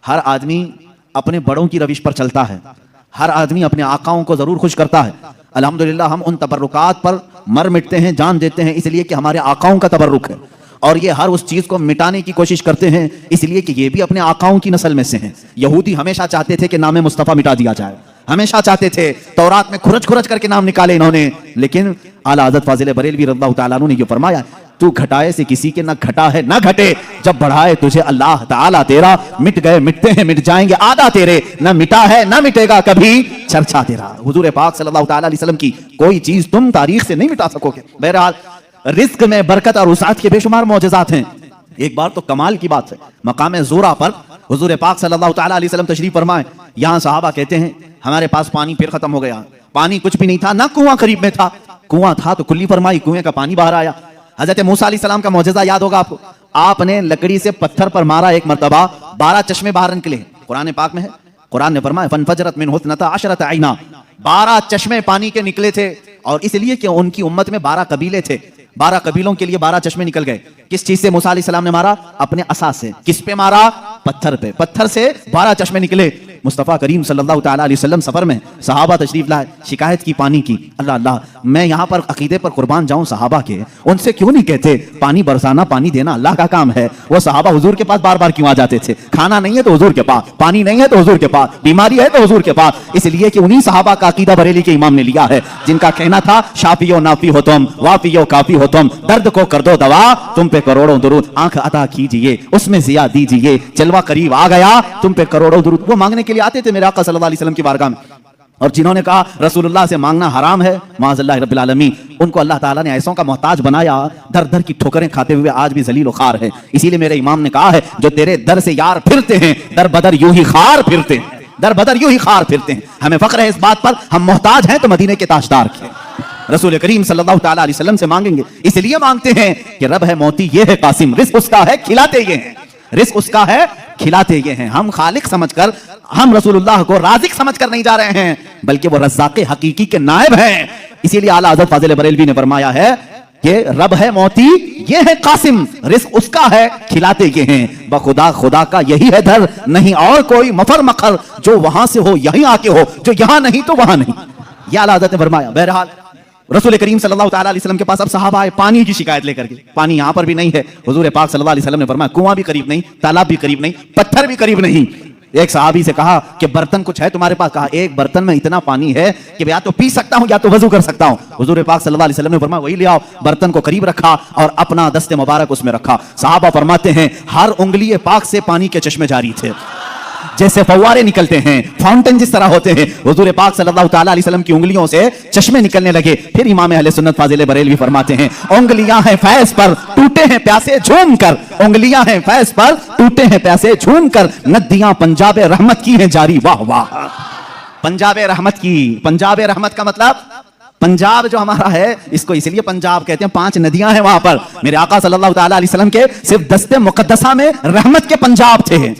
हर आदमी अपने बड़ों की रविश पर चलता है, हर आदमी अपने आकाओं को जरूर खुश करता है। अल्हम्दुलिल्लाह हम उन तबर्रुकात पर मर मिटते हैं, जान देते हैं, इसलिए कि हमारे आकाओं का तबर्रुक है। और ये हर उस चीज को मिटाने की कोशिश करते हैं इसलिए कि ये भी अपने आकाओं की नस्ल में से हैं। यहूदी हमेशा चाहते थे कि नाम मुस्तफ़ा मिटा दिया जाए, हमेशा चाहते थे। तौरात में खुरच खुरच करके नाम निकाले इन्होंने, लेकिन आला हज़रत फाजिल बरेलवी रज़ियल्लाहु ताला अन्हु ने ये फरमाया, तू घटाए से किसी के ना घटा है ना घटे, जब बढ़ाए तुझे अल्लाह ताला तेरा, मिट गए मिटते हैं मिट जाएंगे आदा तेरे, ना मिटा है ना मिटेगा कभी चर्चा तेरा। हुजूर पाक सल्लल्लाहु ताला अलैहि वसल्लम की कोई चीज तुम तारीख से नहीं मिटा सकोगे। बहरहाल रिस्क में बरकत और वुसाअत के बेशुमार मौजज़ात हैं। एक बार तो कमाल की बात है, मकाम ज़ूरा पर हुजूर पाक सल्लल्लाहु ताला अलैहि वसल्लम तशरीफ फरमाए। यहाँ सहाबा कहते हैं हमारे पास पानी फिर खत्म हो गया, पानी कुछ भी नहीं था, ना कुआं करीब में था, कुआं था तो कुल्ली फरमाई, कुएं का पानी बाहर आया। हजरत मूसा अलैहिस्सलाम का मौजज़ा याद होगा आपको, आपने लकड़ी से पत्थर पर मारा एक मरतबा, 12 चश्मे बाहर निकले। कुरान पाक में है। कुरान ने फरमाया फनफजरत मिन हुस्नता अशरत आइना, 12 चश्मे पानी के निकले थे, और इसलिए कि उनकी उम्मत में 12 कबीले थे, 12 कबीलों के लिए 12 चश्मे निकल गए। किस चीज से मूसा अलैहिस्सलाम ने मारा? अपने असा से। किस पे मारा? पत्थर पे। पत्थर से 12 चश्मे निकले। मुस्तफ़ा करीम सल्लल्लाहु ताला अलैहि वसल्लम सफर में, सहाबा तशरीफ लाए, शिकायत की पानी की। अल्लाह अल्लाह, मैं यहाँ पर अकीदे पर कुर्बान जाऊं सहाबा के, उनसे क्यों नहीं कहते पानी बरसाना, पानी देना अल्लाह का काम है। वो सहाबा हुजूर के पास बार बार क्यों आ जाते थे? खाना नहीं है तो हुजूर के पास, पानी नहीं है तो हुजूर के पास, बीमारी है तो हुजूर के पास। इसलिए कि उन्हीं सहाबा का अकीदा बरेली के इमाम ने लिया है, जिनका कहना था शाफियो नाफी हो तुम, वाफियो काफी हो तुम, दर्द को कर दो दवा, तुम पे करोड़ों दुरूद, आंख अता कीजिए उसमें जिया दीजिए, जलवा करीब आ गया तुम पे करोड़ों दुरूद। वो मांगने के लिए आते थे मेरे आका सल्लल्लाहु अलैहि वसल्लम की बारगाह में, और जिन्होंने कहा रसूलुल्लाह से मांगना हराम है, माज़अल्लाह रब्बिल आलमीन, उनको अल्लाह ताला ने ऐसों का मोहताज बनाया, दर दर की ठोकरें खाते हुए आज भी जलील खार है। इसीलिए मेरे इमाम ने कहा है, जो तेरे दर से यार फिरते हैं, दर बदर यूं ही खार फिरते हैं, दर बदर यूं ही खार फिरते हैं। हमें फक्र है इस बात पर, हम मोहताज हैं तो मदीने के ताजदार के रसूल करीम सल्लल्लाहु ताला अलैहि वसल्लम से मांगेंगे। इसलिए मांगते हैं कि रब है मोती ये है कासिम, रिज़्क़ उसका है खिलाते ये हैं, रिज़्क़ उसका है खिलाते ये हैं। हम खालिक समझकर, हम रसूलुल्लाह को राज़िक समझकर नहीं जा रहे हैं, बल्कि वो रज़्ज़ाक़े हकीकी के नायब हैं। इसीलिए आला हज़रत फाज़िल बरेलवी ने फरमाया है कि रब है मोती ये है कासिम, रिज़्क़ उसका है खिलाते ये हैं। बखुदा खुदा का यही है दर, नहीं और कोई मफर मखर, जो वहां से हो यहीं आके हो, जो यहां नहीं तो वहां नहीं। ये आला हज़रत ने फरमाया। बहरहाल रसूल करीम सल्लल्लाहु ताला अलैहि वसल्लम के पास अब सहाबा आए पानी की शिकायत लेकर के। पानी यहां पर भी नहीं है। हुजूर पाक सल्लल्लाहु अलैहि वसल्लम ने फरमाया कुआं भी करीब नहीं, तालाब भी करीब नहीं, पत्थर भी करीब नहीं। एक सहाबी से कहा कि बर्तन कुछ है तुम्हारे पास? कहा एक बर्तन में इतना पानी है कि या तो पी सकता हूं या तो वजू कर सकता हूं। हुजूर पाक सल्लल्लाहु अलैहि वसल्लम ने फरमाया वही ले आओ। बर्तन को करीब रखा और अपना दस्ते मुबारक उसमें रखा। सहाबा फरमाते हैं हर उंगली पाक से पानी के चश्मे जारी थे, जैसे फव्वारे निकलते हैं, फाउंटेन जिस तरह होते हैं, हुजूर पाक सल्लल्लाहु ताला अलैहि वसल्लम की उंगलियों से चश्मे निकलने लगे। फिर इमाम अहले सुन्नत फाजिल बरेलवी फरमाते हैं उंगलियां हैं फैज पर, टूटे हैं प्यासे झूम कर, उंगलियां हैं फैज पर, टूटे हैं प्यासे झूम कर, नदियां पंजाब रहमत की हैं जारी। वाह वाह, पंजाब रहमत की। पंजाब रहमत का मतलब, पंजाब जो हमारा है इसको इसलिए पंजाब कहते हैं, 5 नदियां हैं वहां पर। मेरे आका सल्लल्लाहु ताला अलैहि वसल्लम के सिर्फ दस्ते मुकद्दसा में रहमत के पंजाब थे।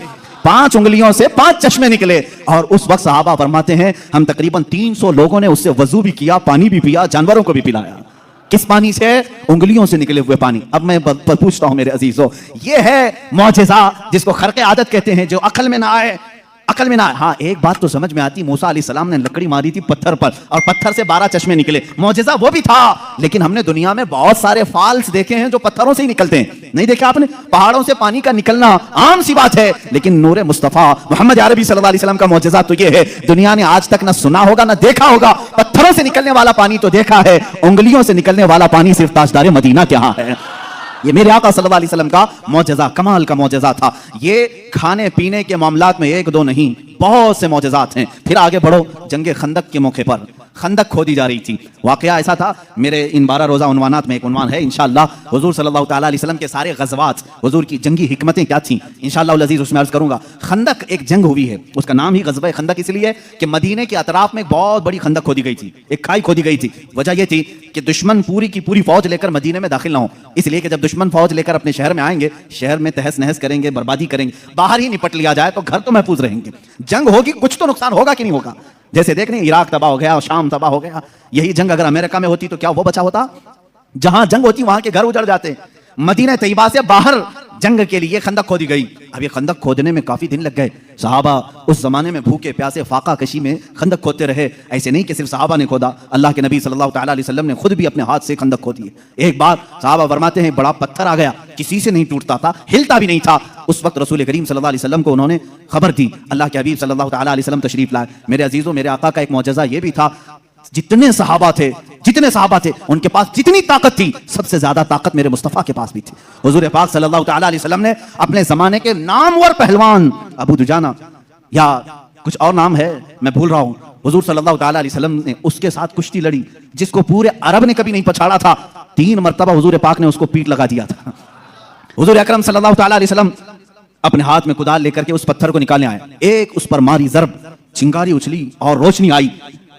5 उंगलियों से 5 चश्मे निकले। और उस वक्त सहाबा फरमाते हैं हम तकरीबन 300 लोगों ने उससे वजू भी किया, पानी भी पिया, जानवरों को भी पिलाया। किस पानी से? उंगलियों से निकले हुए पानी। अब मैं पूछता हूं मेरे अजीजों, ये है मौजिज़ा जिसको खर्क़े आदत कहते हैं, जो अकल में ना आए, अकल में ना आए। हाँ एक बात तो समझ में आती, मूसा अलैहिस्सलाम ने लकड़ी मारी थी पत्थर पर और पत्थर से 12 चश्मे निकले, मौजिज़ा वो भी था। लेकिन हमने दुनिया में बहुत सारे फाल्स देखे हैं जो पत्थरों से ही निकलते हैं। नहीं देखा आपने? पहाड़ों से पानी का निकलना आम सी बात है, लेकिन नूरे मुस्तफा मोहम्मद अरबी सल्लल्लाहु अलैहि वसल्लम का मौजिज़ा तो ये है, दुनिया ने आज तक ना सुना होगा ना देखा होगा। पत्थरों से निकलने वाला पानी तो देखा है, उंगलियों से निकलने वाला पानी सिर्फ ताजदार मदीना के यहाँ है। ये मेरे आका सल्लल्लाहु अलैहि वसल्लम का मौजिज़ा, कमाल का मौजिज़ा था। ये खाने पीने के मामलात में 1-2 नहीं, बहुत से मौजिज़ात हैं। फिर आगे बढ़ो, जंगे खंदक के मौके पर खंदक खोदी जा रही थी। वाकया ऐसा था, मेरे इन 12 रोज़ा उन्वानात में एक उन्वान है इंशाअल्लाह, हुजूर सल्लल्लाहु ताला अलैहि वसल्लम के सारे गज़वात, हुजूर की जंगी हिकमतें क्या थी, इंशाअल्लाह अज़ीज़ उसमें अर्ज़ करूंगा। खंदक एक जंग हुई है, उसका नाम ही ग़ज़वा खंदक इसलिए कि मदीने के अतराफ में बहुत बड़ी खंदक खोदी गई थी, एक खाई खोदी गई थी। वजह यह थी कि दुश्मन पूरी की पूरी फौज लेकर मदीने में दाखिल ना हो, इसलिए कि जब दुश्मन फौज लेकर अपने शहर में आएंगे, शहर में तहस नहस करेंगे, बर्बादी करेंगे, बाहर ही निपट लिया जाए तो घर तो महफूज रहेंगे। जंग होगी, कुछ तो नुकसान होगा कि नहीं होगा। जैसे देख रहे हैं इराक तबाह हो गया, शाम तबाह हो गया। यही जंग अगर अमेरिका में होती तो क्या वो बचा होता? जहां जंग होती वहां के घर उजड़ जाते। मदीना तैयबा से बाहर जंग के लिए खंदक खोदी गई। अब ये खंदक खोदने में काफी दिन लग गए। सहाबा उस जमाने में भूखे प्यासे फाका कशी में खंदक खोदते रहे। ऐसे नहीं कि सिर्फ सहाबा ने खोदा, अल्लाह के नबी सल्लल्लाहु ताला अलैहि वसल्लम ने खुद भी अपने हाथ से खंदक खोदी है। एक बार सहाबा फरमाते हैं बड़ा पत्थर आ गया, किसी से नहीं टूटता था, हिलता भी नहीं था। उस वक्त रसूल करीम सल्लल्लाहु अलैहि वसल्लम को उन्होंने खबर दी, अल्लाह के हबीब सल्लल्लाहु ताला अलैहि वसल्लम तशरीफ लाए। मेरे अजीजों, मेरे आका का एक मौजज़ा ये भी था, जितने सहाबा थे उनके पास जितनी ताकत थी, सबसे ज्यादा ताकत मेरे मुस्तफा के पास भी थी। हुजूर पाक सल्लल्लाहु ताला अलैहि वसल्लम ने अपने जमाने के नामवर पहलवान अबू दुजाना या कुछ और नाम है मैं भूल रहा हूं, हुजूर सल्लल्लाहु ताला अलैहि वसल्लम ने उसके साथ कुश्ती लड़ी, जिसको पूरे अरब ने कभी नहीं पछाड़ा था। 3 मरतबा हुजूर पाक ने उसको पीठ लगा दिया था। हुजूर अकरम सल्लल्लाहु ताला अलैहि वसल्लम अपने हाथ में कुदाल लेकर के उस पत्थर को निकालने आए, एक उस पर मारी जरब, चिंगारी उछली और रोशनी आई।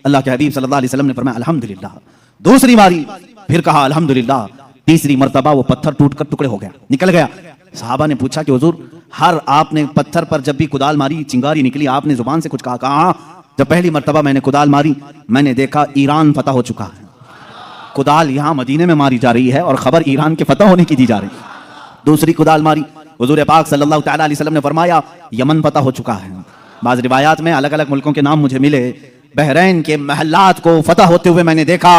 अल्लाह के हबीब सल्लल्लाहु अलैहि वसल्लम ने फरमाया अल्हम्दुलिल्लाह। दूसरी मारी, फिर कहा अल्हम्दुलिल्लाह। तीसरी मर्तबा वो पत्थर टूटकर टुकड़े हो गया, निकल गया। सहाबा ने पूछा कि हुजूर हर आपने पत्थर पर जब भी कुदाल मारी चिंगारी निकली, आपने जुबान से कुछ कहा। कहा जब पहली मर्तबा मैंने कुदाल मारी मैंने देखा ईरान फतह हो चुका है। कुदाल यहां मदीने में मारी जा रही है और खबर ईरान के फतह होने की दी जा रही है। दूसरी कुदाल मारी, हुजूर पाक सल्लल्लाहु तआला अलैहि वसल्लम ने फरमाया यमन फतह हो चुका है। बाज़ रिवायात में अलग अलग मुल्कों के नाम मुझे मिले। बहरैन के महल्लात को फतह होते हुए मैंने देखा।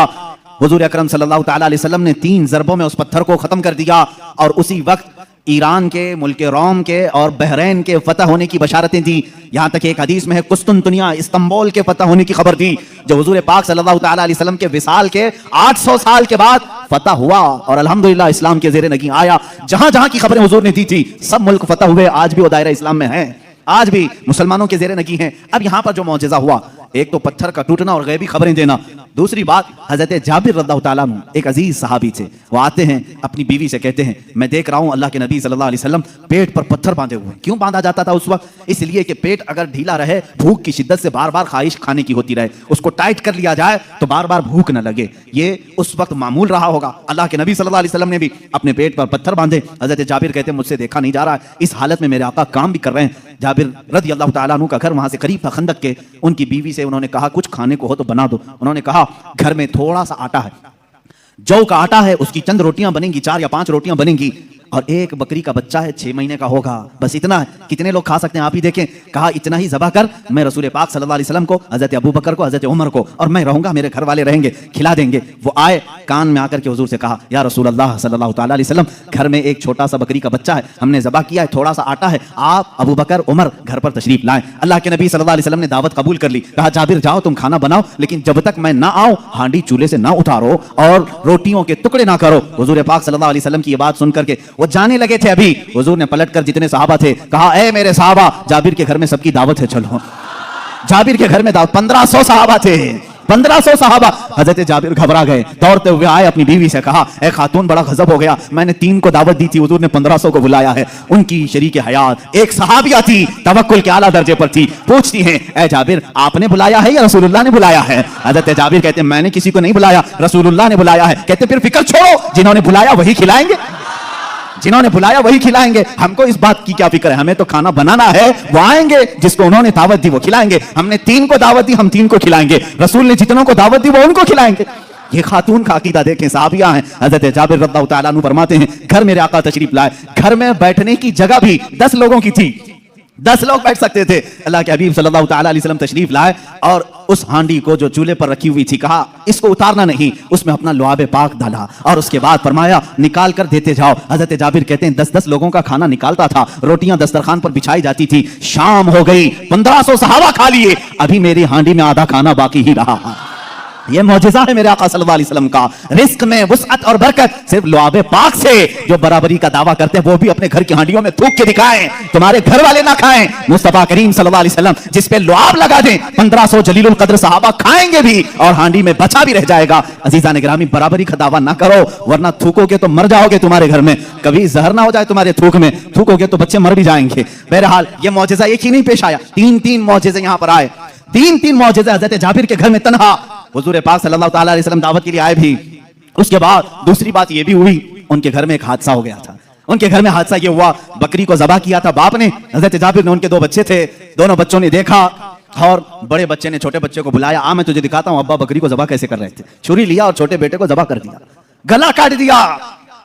हुजूर अकरम सल्लल्लाहु तआला अलैहि वसल्लम ने 3 ज़रबों में उस पत्थर को खत्म कर दिया और उसी वक्त ईरान के, मुल्क रोम के और बहरैन के फतह होने की बशारतें दी। यहां तक एक हदीस में है कुस्तुनतुनिया, इस्तांबुल के फतह होने की खबर दी, जो हुजूर पाक सल्लल्लाहु तआला अलैहि वसल्लम के विसाल के 800 साल के बाद फतह हुआ और अल्हम्दुलिल्लाह इस्लाम के ज़ेरे नगी आया। जहां जहां की खबरें हुजूर ने दी थी सब मुल्क फतह हुए, आज भी वो दायरा इस्लाम में है, आज भी मुसलमानों के ज़ेरे नगी हैं। अब यहां पर जो मौजज़ा हुआ, एक तो पत्थर का टूटना और गैबी खबरें देना, दूसरी बात हजरत जाबिर रज़ियल्लाहु ताला अन्हु एक अजीज सहाबी थे। वो आते हैं अपनी बीवी से कहते हैं मैं देख रहा हूं अल्लाह के नबी सल्लल्लाहु अलैहि वसल्लम पेट पर पत्थर बांधे हुए हैं। क्यों बांधा जाता था उस वक्त? इसलिए कि पेट अगर ढीला रहे, भूख की शिद्दत से बार बार ख्वाहिश खाने की होती रहे, उसको टाइट कर लिया जाए तो बार बार भूख न लगे। ये उस वक्त मामूल रहा होगा। अल्लाह के नबी सल्लल्लाहु अलैहि वसल्लम ने भी अपने पेट पर पत्थर बांधे। हजरत जाबिर कहते हैं मुझसे देखा नहीं जा रहा है, इस हालत में मेरे आका काम भी कर रहे हैं। जाबिर रज़ियल्लाहु ताला अन्हु का घर वहां से करीब था खंदक के। उनकी बीवी से उन्होंने कहा कुछ खाने को हो तो बना दो। उन्होंने कहा घर में थोड़ा सा आटा है, जौ का आटा है, उसकी चंद रोटियां बनेंगी, 4 या 5 रोटियां बनेंगी और एक बकरी का बच्चा है 6 महीने का होगा, बस इतना है। कितने लोग खा सकते हैं आप ही देखें। कहा इतना ही ज़बह कर, मैं रसूल पाक सल्लल्लाहु अलैहि वसल्लम को, हजरत अबू बकर को, हजरत उमर को और मैं रहूंगा, मेरे घर वाले रहेंगे, खिला देंगे। वो आए, कान में आकर के हुजूर से कहा या रसूल अल्लाह सल्लल्लाहु तआला अलैहि वसल्लम, घर में एक छोटा सा बकरी का बच्चा है, हमने ज़बह किया है, थोड़ा सा आटा है, आप अबू बकर उमर घर पर तशरीफ लाएं। अल्लाह के नबी सल्लल्लाहु अलैहि वसल्लम ने दावत कबूल कर ली। कहा जाबिर जाओ तुम खाना बनाओ, लेकिन जब तक मैं ना आऊं हांडी चूल्हे से ना उतारो और रोटियों के टुकड़े ना करो। हुजूर पाक सल्लल्लाहु अलैहि वसल्लम की ये बात सुनकर के वो जाने लगे थे। अभी हुजूर ने पलटकर जितने सहाबा थे कहा ए मेरे सहाबा, जाबिर के घर में सबकी दावत है, चलो। जाबिर के घर में दावत, 1500 सहाबा थे, 1500 सहाबा। हजरत जाबिर घबरा गए, दौड़ते हुए आए, अपनी बीवी से कहा ए खातून बड़ा गजब हो गया, मैंने 3 को दावत दी थी, हुजूर ने 1500 को बुलाया है। उनकी शरीक हयात एक सहाबिया थी, तवक्कुल के आला दर्जे पर थी, पूछती हैं ए जाबिर आपने बुलाया है या रसूलुल्लाह ने बुलाया है? हजरत जाबिर कहते हैं मैंने किसी को नहीं बुलाया, रसूलुल्लाह ने बुलाया है। कहते फिर फिक्र छोड़ो, जिन्होंने बुलाया वही खिलाएंगे, जिन्होंने बुलाया वही खिलाएंगे। हमको इस बात की क्या फिक्र है, हमें तो खाना बनाना है, वो आएंगे, जिसको उन्होंने दावत दी वो खिलाएंगे। हमने 3 को दावत दी, हम 3 को खिलाएंगे, रसूल ने जितनों को दावत दी वो उनको खिलाएंगे। ये खातून का अकीदा देखें, साहबिया हैं। हजरत जाबिर रज़ियल्लाहु ताला अन्हु फरमाते हैं घर मेरे आका तशरीफ लाए, घर में बैठने की जगह भी 10 लोगों की थी, 10 लोग बैठ सकते थे। अल्लाह के हबीब सल्लल्लाहु तआला अलैहि वसल्लम तशरीफ लाए और उस हांडी को जो चूल्हे पर रखी हुई थी, कहा इसको उतारना नहीं, उसमें अपना लुआबे पाक डाला और उसके बाद फरमाया निकाल कर देते जाओ। हजरत जाबिर कहते हैं 10-10 लोगों का खाना निकालता था, रोटियां दस्तरखान पर बिछाई जाती थी। शाम हो गई, 1500 सहाबा खा लिए, अभी मेरी हांडी में आधा खाना बाकी ही रहा। ये मौजज़ा है मेरे आका सल्लल्लाहु अलैहि वसल्लम का। रिस्क में वुसअत और बरकत सिर्फ लुआबे पाक से। जो बराबरी का दावा करते हैं वो भी अपने घर की हांडियों में थूक के दिखाएं, तुम्हारे घर वाले ना खाएं। मुस्तफा करीम सल्लल्लाहु अलैहि वसल्लम जिस पे लुआब लगा दें, 1500 जलीलुल कद्र सहाबा खाएंगे भी और हांडी में बचा भी रह जाएगा। अजीज़ान गिरामी, बराबरी का दावा ना करो, वरना थूकोगे तो मर जाओगे तुम्हारे घर में, कभी जहर ना हो जाए तुम्हारे थूक में, थूकोगे तो बच्चे मर भी जाएंगे। बहरहाल ये मौजज़ा एक ही नहीं पेश आया, 3-3 मौजज़े यहाँ पर आए, 3-3 मौजज़े हज़रत जाबिर के घर में तन्हा हुजूर पाक सल्लल्लाहु तआला अलैहि वसल्लम दावत के लिए आए भी। उसके बाद दूसरी बात ये भी हुई, उनके घर में एक हादसा हो गया था। उनके घर में हादसा ये हुआ, बकरी को ज़बह किया था बाप ने, हज़रत जाबिर ने, उनके 2 बच्चे थे, दोनों बच्चों ने देखा और बड़े बच्चे ने छोटे बच्चे को बुलाया, आ मैं तुझे दिखाता हूं अब्बा बकरी को ज़बह कैसे कर रहे थे। छुरी लिया और छोटे बेटे को ज़बह कर दिया, गला काट दिया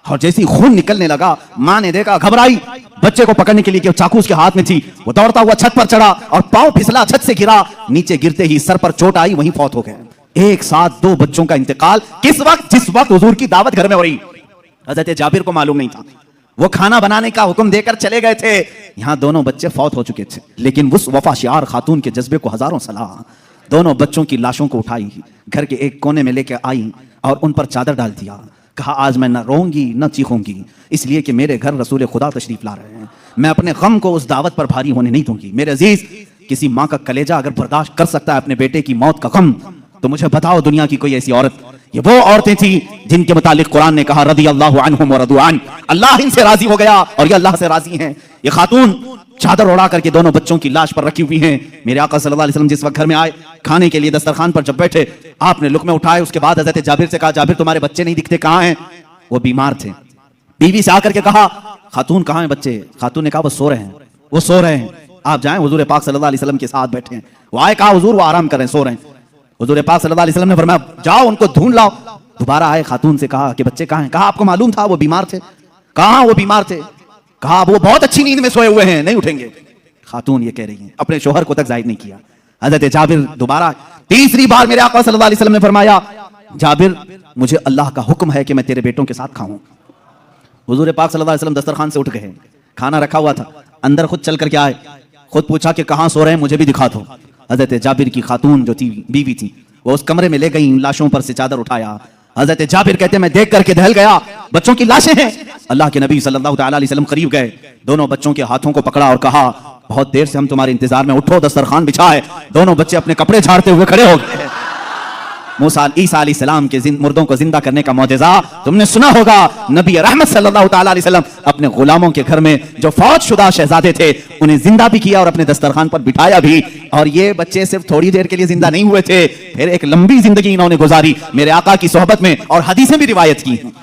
और जैसे ही खून निकलने लगा मां ने देखा, घबराई, बच्चे को पकड़ने के लिए कि चाकू उसके हाथ में थी, वो दौड़ता हुआ छत पर चढ़ा और पांव फिसला, छत से गिरा, नीचे गिरते ही सर पर चोट आई, वहीं फौत हो गए। एक साथ 2 बच्चों का इंतकाल किस वक्त? जिस वक्त हुजूर की दावत घर में हो रही। हज़रत जाबिर को मालूम नहीं था, वो खाना बनाने का हुक्म देकर चले गए थे, यहां दोनों बच्चे फौत हो चुके थे। लेकिन उस वफाशियार खातून के जज्बे को हजारों सलाह। दोनों बच्चों की लाशों को उठाई, घर के एक कोने में लेकर आई और उन पर चादर डाल दिया। कहा आज मैं न रोऊंगी न चीखूंगी, इसलिए कि मेरे घर रसूल खुदा तशरीफ ला रहे हैं, मैं अपने गम को उस दावत पर भारी होने नहीं दूंगी। मेरे अजीज, किसी माँ का कलेजा अगर बर्दाश्त कर सकता है अपने बेटे की मौत का गम, तो मुझे बताओ दुनिया की कोई ऐसी औरत। ये वो औरतें थी जिनके मुतालिक कुरान ने कहा रज़ियल्लाहु अन्हुम व रदू अन, अल्लाह इनसे राजी हो गया और ये अल्लाह से राजी हैं। ये खातून चादर उड़ा करके दोनों बच्चों की लाश पर रखी हुई हैं। मेरे आका सल्लल्लाहु अलैहि वसल्लम जिस वक्त घर में आए, खाने के लिए दस्तरखान पर जब बैठे, आपने लुक़मे उठाए, उसके बाद हज़रत जाबिर से कहा जाबिर तुम्हारे बच्चे नहीं दिखते, कहाँ हैं? वो बीमार थे। बीवी से आकर के कहा खातून कहाँ है बच्चे? खातून ने कहा वो सो रहे हैं, वो सो रहे हैं, आप जाएं। हुजूर पाक सल्लल्लाहु अलैहि वसल्लम के साथ बैठे हैं। वो आए, कहा हुजूर वो आराम कर रहे हैं, सो रहे हैं। हुजूर पाक सल्लल्लाहु अलैहि वसल्लम ने फरमाया जाओ उनको ढूंढ लाओ। दोबारा आए, खातून से कहा कि बच्चे कहाँ हैं? कहा आपको मालूम था वो बीमार थे। कहाँ वो बीमार थे? कहा वो बहुत अच्छी नींद में सोए हुए हैं, नहीं उठेंगे। खातून ये कह रही हैं, अपने शोहर को तक जाहिर नहीं किया। हजरत जाबिर दोबारा तीसरी बार मेरे आका सल्लल्लाहु अलैहि वसल्लम ने फरमाया जाबिर मुझे अल्लाह का हुक्म है कि मैं तेरे बेटों के साथ खाऊं। हुजूर पाक सल्लल्लाहु अलैहि वसल्लम दस्तरखान से उठ गए, खाना रखा हुआ था, अंदर खुद चल करके आए, खुद पूछा कि कहां सो रहे हैं, मुझे भी दिखा दो। हजरत जाबिर की खातून जो थी, बीवी थी, वो उस कमरे में ले गई, लाशों पर से चादर उठाया। हजरत जाबिर कहते मैं देख करके दहल गया, बच्चों की लाशें हैं। अल्लाह के नबी सल्लल्लाहु अलैहि वसल्लम करीब गए, दोनों बच्चों के हाथों को पकड़ा और कहा बहुत देर से हम तुम्हारे इंतजार में, उठो दस्तरखान बिछा है। दोनों बच्चे अपने कपड़े झाड़ते हुए खड़े हो गए। मूसा ईसा अलैहिस्सलाम के मुर्दों को जिंदा करने का मौजज़ा तुमने सुना होगा। नबी रहमत सल्लल्लाहु ताला अलैहि वसल्लम अपने गुलामों के घर में जो फौज शुदा शहजादे थे उन्हें जिंदा भी किया और अपने दस्तरखान पर बिठाया भी। और ये बच्चे सिर्फ थोड़ी देर के लिए जिंदा नहीं हुए थे, फिर एक लंबी जिंदगी इन्होंने गुजारी मेरे आका की सोहबत में, और हदीसें भी रिवायत की हैं।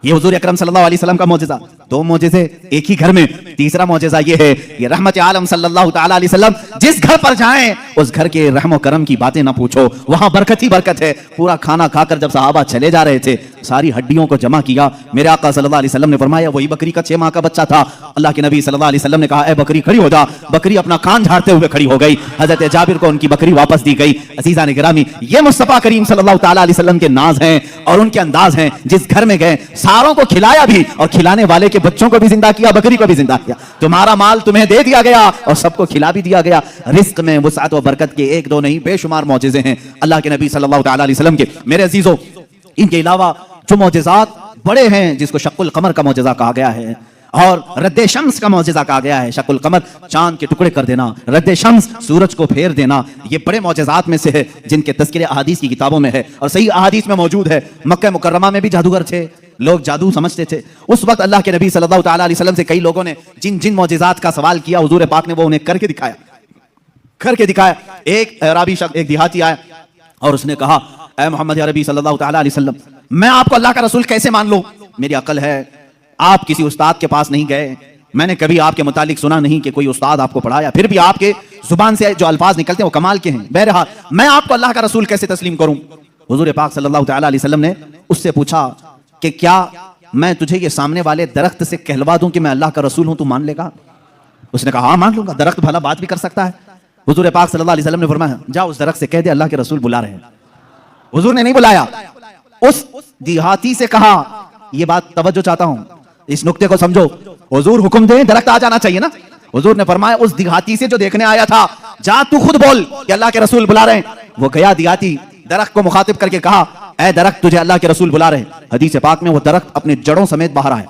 ये हुजूर अकरम सल्लल्लाहु अलैहि वसल्लम का मौजज़ा, दो मौजज़े एक ही घर में। तीसरा मौजज़ा ये है, ये रहमत आलम सल्लल्लाहु ताला अलैहि वसल्लम जिस घर पर जाएं उस घर के रहमो करम की बातें ना पूछो, वहां बरकत ही बरकत है। पूरा खाना खाकर जब सहाबा चले जा रहे थे, सारी हड्डियों को जमा किया। मेरे आका सल्लल्लाहु अलैहि वसल्लम ने फरमाया वही बकरी का 6 माह का बच्चा था। अल्लाह के नबी सल्लल्लाहु अलैहि वसल्लम ने कहा ए बकरी खड़ी हो जा। बकरी अपना कान झाड़ते हुए खड़ी हो गई। हजरत जाबिर को उनकी बकरी वापस दी गई। अजीज़ान गिरामी, ये मुस्तफ़ा करीम सल्लल्लाहु ताला अलैहि वसल्लम के नाज हैं और उनके अंदाज हैं। जिस घर में गए सारों को खिलाया भी, और खिलाने वाले के बच्चों को भी जिंदा किया, बकरी को भी जिंदा किया। तुम्हारा माल तुम्हें दे दिया गया और सबको खिला भी दिया गया। रिस्क में वुसअत व बरकत के एक दो नहीं बेशुमार मौजज़े हैं अल्लाह के नबी सल्लल्लाहु ताला अलैहि वसल्लम के। मेरे अजीजों, इनके अलावा जो मौजज़ात बड़े हैं, जिसको शक्कुल कमर का मौजज़ा कहा गया है और रद्दे शम्स का मौजज़ा कहा गया है। शक्कुल कमर चांद के टुकड़े कर देना, रद्दे शम्स सूरज को फेर देना, ये बड़े मौजज़ात में से है जिनके तज़किरे अहादीस की किताबों में है और सही अहादीस में मौजूद है। मक्का मुकर्रमा में भी जादूगर थे, लोग जादू समझते थे। उस वक्त अल्लाह के नबी सल्लल्लाहु ताला अलैहि वसल्लम से कई लोगों ने जिन जिन मौजज़ात का सवाल किया, हुजूर पाक ने वो उन्हें करके दिखाया। एक अरबी शख्स, एक देहाती आया और उसने कहा ऐ मोहम्मद या नबी सल्लल्लाहु ताला अलैहि वसल्लम, मैं आपको अल्लाह का रसूल कैसे मान लूं? मेरी अकल है, आप किसी उस्ताद के पास नहीं गए, मैंने कभी आपके मुतालिक सुना नहीं कि कोई उस्ताद आपको पढ़ाया, फिर भी आपके जुबान से जो अल्फाज निकलते हैं वो कमाल के हैं। बहरहाल मैं आपको अल्लाह का रसूल कैसे तस्लीम करूं? हुजूर पाक सल्लल्लाहु ताला अलैहि वसल्लम ने उससे पूछा कि क्या मैं तुझे ये सामने वाले दरख्त से कहलवा दूं कि मैं अल्लाह का रसूल हूं, तू मान लेगा? उसने कहा हाँ मान लूंगा, दरख्त भला बात भी कर सकता है। हुजूर पाक सल्लल्लाहु अलैहि वसल्लम ने फरमाया जा उस दरख्त से कह दे अल्लाह के रसूल बुला रहे हैं। हुजूर ने नहीं बुलाया, उस देहाती से कहा, ये बात तवज्जो चाहता हूं, इस नुक्ते को समझो। हुजूर हुक्म दे दरख्त आ जाना चाहिए ना। हुजूर ने फरमाया उस देहाती से जो देखने आया था, जा तू खुद बोल कि अल्लाह के रसूल बुला रहे हैं। वो गया देहाती, दरख्त को मुखातिब करके कहा ऐ दरख्त तुझे अल्लाह के रसूल बुला रहे हैं। हदीस पाक में वो दरख्त अपने जड़ों समेत बाहर आया,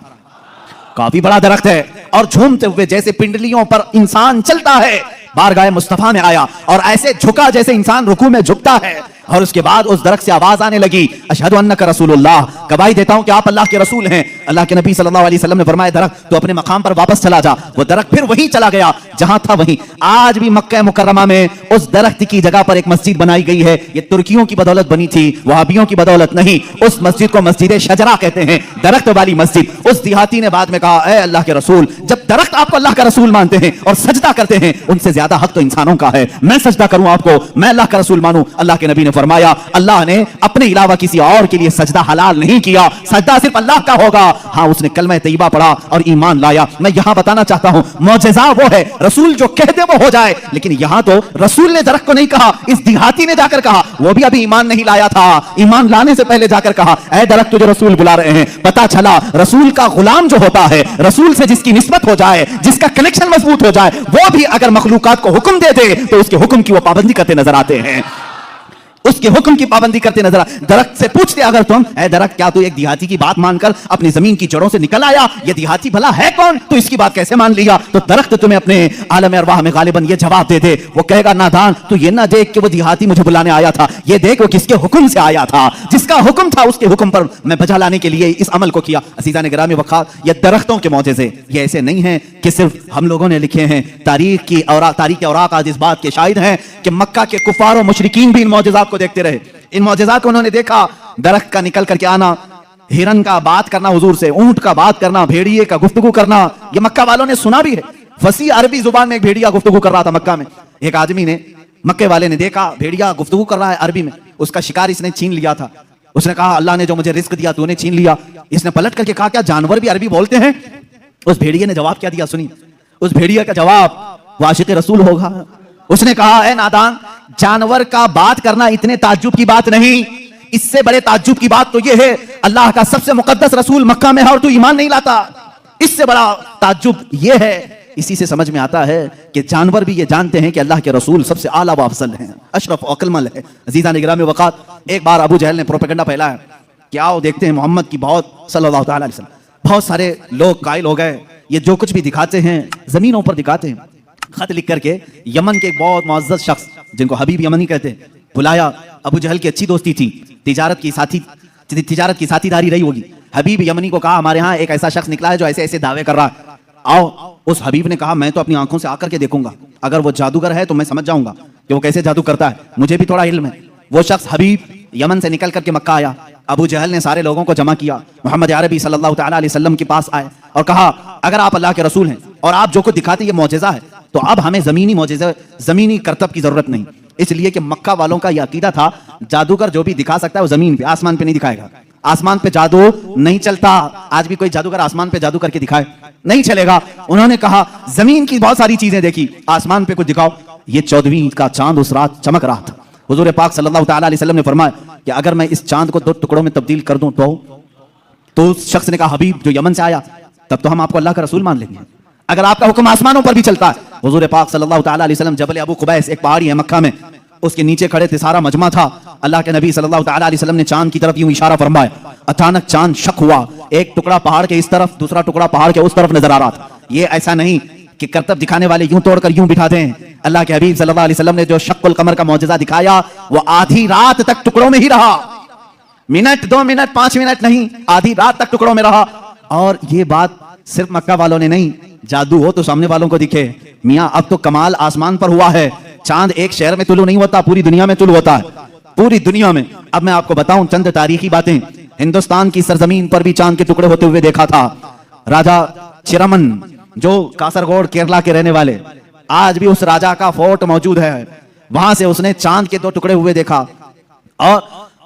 काफी बड़ा दरख्त है और झूमते हुए जैसे पिंडलियों पर इंसान चलता है, बारगाह मुस्तफा में आया और ऐसे झुका जैसे इंसान रुकू में झुकता है। और उसके बाद उस दरख्त से आवाज आने लगी अशहदु अन्नका रसूलुल्लाह, गवाही देता हूं कि आप अल्लाह के रसूल हैं। अल्लाह के नबी सल्लल्लाहु अलैहि वसल्लम ने फरमाया दरख्त तो अपने मकाम पर वापस चला जा। वो दरख्त फिर वहीं चला गया जहां था वहीं। आज भी मक्का मुकर्रमा में उस दरख्त की जगह पर एक मस्जिद बनाई गई है। ये तुर्कियों की बदौलत बनी थी, वहाबियों की बदौलत नहीं। उस मस्जिद को मस्जिद शजरा कहते हैं, दरख्त वाली मस्जिद। उस देहाती ने बाद में कहा ऐ अल्लाह के रसूल, जब दरख्त आपको अल्लाह का रसूल मानते हैं और सजदा करते हैं, उनसे ज्यादा हक तो इंसानों का है। मैं सजदा करूं आपको, मैं अल्लाह का रसूल मानूं? अल्लाह के नबी ने फरमाया अल्लाह ने अपने अलावा किसी और के लिए सजदा हलाल नहीं किया, सजदा सिर्फ अल्लाह का होगा। हाँ, उसने कलमा तैयबा पढ़ा और ईमान लाया। मैं यहां बताना चाहता हूं मौजज़ा वो है रसूल जो कह दे वो हो जाए, लेकिन यहां तो रसूल ने दरख्त को नहीं कहा, इस देहाती ने जाकर कहा, वो भी अभी ईमान नहीं लाया था, ईमान लाने से पहले जाकर कहा ऐ दरख्त तुझे रसूल बुला रहे हैं। पता चला रसूल का गुलाम जो होता है, रसूल से जिसकी निस्बत हो जाए, जिसका कनेक्शन मजबूत हो जाए, वो भी अगर मखलूकात को हुक्म दे दे तो उसके हुक्म की वो पाबंदी करते नजर आते हैं, उसके हुक्म की पाबंदी करते नजर। दरख्त से पूछते अगर तुम ऐ दरख्त क्या तू एक देहाती की बात मानकर अपनी जमीन की जड़ों से निकल आया? ये देहाती भला है कौन, तो इसकी बात कैसे मान लिया? तो दरख्त तुम्हें अपने आलम अरवाह में गालिबन ये जवाब दे दे। वो कहेगा नादान, तू ये ना देख कि वो देहाती मुझे बुलाने आया था, ये देख वो किसके हुक्म से आया था, जिसका हुक्म था उसके हुक्म पर मैं बजा लाने के लिए इस अमल को किया। अज़ीज़ान गिरामी वक़ार, ये दरख्तों के मौजज़े ये ऐसे नहीं हैं कि सिर्फ हम लोगों ने लिखे हैं। तारीख औराक आज इस बात के शाहिद हैं कि मक्का के कुफार और मुशरिकीन भी इन मौजज़ात को देखते रहे। इन मौजज़ात को उन्होंने देखा, दरख्त का निकल करके आना, हिरन का बात करना हुजूर से, ऊंट का बात करना, भेड़िए का गुफ्तगू करना, ये मक्का वालों ने सुना भी है। फसी अरबी जुबान में एक भेड़िया गुफ्तगू कर रहा था मक्का में। एक आदमी ने, मक्के वाले ने देखा भेड़िया गुफ्तगू कर रहा है अरबी में, उसका शिकार इसने छीन लिया था। उसने कहा अल्लाह ने जो मुझे रिस्क दिया तूने छीन लिया। इसने पलट करके कहा क्या जानवर भी अरबी बोलते हैं? उस भेड़िए ने जवाब क्या दिया सुनिए। उस भेड़िया का जवाब, वो आशिक रसूल होगा। उसने कहा ए नादान, जानवर का बात करना इतने ताज्जुब की बात नहीं, इससे बड़े ताज्जुब की बात तो यह है अल्लाह का सबसे मुकद्दस रसूल मक्का में है और तू ईमान नहीं लाता। इससे बड़ा ताज्जुब यह है। इसी से समझ में आता है कि जानवर भी ये जानते हैं कि अल्लाह के रसूल सबसे आला व अफजल हैं, अशरफ और अकलमल है। अजीज़ान गिरामी वक़ात, एक बार अबू जहल ने प्रोपेगेंडा फैलाया कि आओ देखते हैं मोहम्मद की बहुत सल्लल्लाहु अलैहि वसल्लम। बहुत सारे लोग कायल हो गए, ये जो कुछ भी दिखाते हैं जमीनों पर दिखाते हैं। खत लिख करके यमन के एक बहुत मुअज़्ज़ज़ शख्स जिनको हबीब यमनी कहते हैं बुलाया। अबू जहल की अच्छी दोस्ती थी, तिजारत की साथीदारी रही होगी। हबीब यमनी को कहा हमारे यहाँ एक ऐसा शख्स निकला है जो ऐसे ऐसे दावे कर रहा है, आओ। उस हबीब ने कहा मैं तो अपनी आंखों से आकर के देखूंगा, अगर वो जादूगर है तो मैं समझ जाऊंगा कि वो कैसे जादू करता है, मुझे भी थोड़ा इल्म है। वो शख्स हबीब यमन से निकल करके मक्का आया। अबू जहल ने सारे लोगों को जमा किया, मोहम्मद अरबी सल्लल्लाहु अलैहि वसल्लम के पास आए और कहा अगर आप अल्लाह के रसूल हैं और आप जो कुछ दिखाते ये मौजज़ा है, तो अब हमें जमीनी मौजज़ा, जमीनी करतब की जरूरत नहीं। इसलिए कि मक्का वालों का यह अकीदा था जादूगर जो भी दिखा सकता है वो जमीन पे, आसमान पे नहीं दिखाएगा। आसमान पे जादू नहीं चलता। आज भी कोई जादूगर आसमान पे जादू करके दिखाए नहीं चलेगा। उन्होंने कहा जमीन की बहुत सारी चीजें देखी, आसमान पे कुछ दिखाओ। ये 14वीं का चांद उस रात चमक रहा था। हुजूर पाक सल्लल्लाहु अलैहि वसल्लम ने फरमाया कि अगर मैं इस चांद को 2 टुकड़ों में तब्दील कर दूं तो उस शख्स ने कहा हबीब जो यमन से आया, तब तो हम आपको अल्लाह का रसूल मान लेंगे अगर आपका हुक्म आसमानों पर भी चलता है। हुजूर पाक सल्लल्लाहु अलैहि वसल्लम जबल अबू कुबैस, एक पहाड़ी है मक्का में, उसके नीचे खड़े थे, सारा मजमा था। अल्लाह के नबी सल्लल्लाहु अलैहि वसल्लम ने चांद की तरफ यूं इशारा फरमाया। अचानक चांद शक हुआ, एक टुकड़ा पहाड़ के इस तरफ, दूसरा टुकड़ा पहाड़ के उस तरफ नजर आ रहा था। ये ऐसा नहीं कि करतब दिखाने वाले यूं तोड़कर यूं बिठा दें। अल्लाह के हबीब सल्लल्लाहु अलैहि वसल्लम ने जो शक्कुल कमर का मौजज़ा दिखाया वो आधी रात तक टुकड़ों में ही रहा। मिनट 2 मिनट 5 मिनट नहीं, आधी रात तक टुकड़ों में रहा। और ये बात सिर्फ मक्का वालों ने नहीं, जादू हो तो सामने वालों को दिखे। मियां अब तो कमाल आसमान पर हुआ है। चांद एक शहर में तुलू नहीं होता, पूरी दुनिया में तुलू होता है, पूरी दुनिया में। अब मैं आपको बताऊं चंद तारीखी बातें। हिंदुस्तान की सरजमीन पर भी चांद के टुकड़े होते हुए देखा था। राजा चिरमन जो कासरगोड केरला के रहने वाले, आज भी उस राजा का फोर्ट मौजूद है। वहां से उसने चांद के 2 टुकड़े हुए देखा और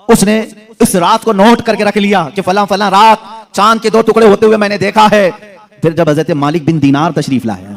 उसने इस रात को नोट करके रख लिया कि फला फला रात चांद के 2 टुकड़े होते हुए मैंने देखा है। फिर जब हजरत मालिक बिन दीनार तशरीफ लाए,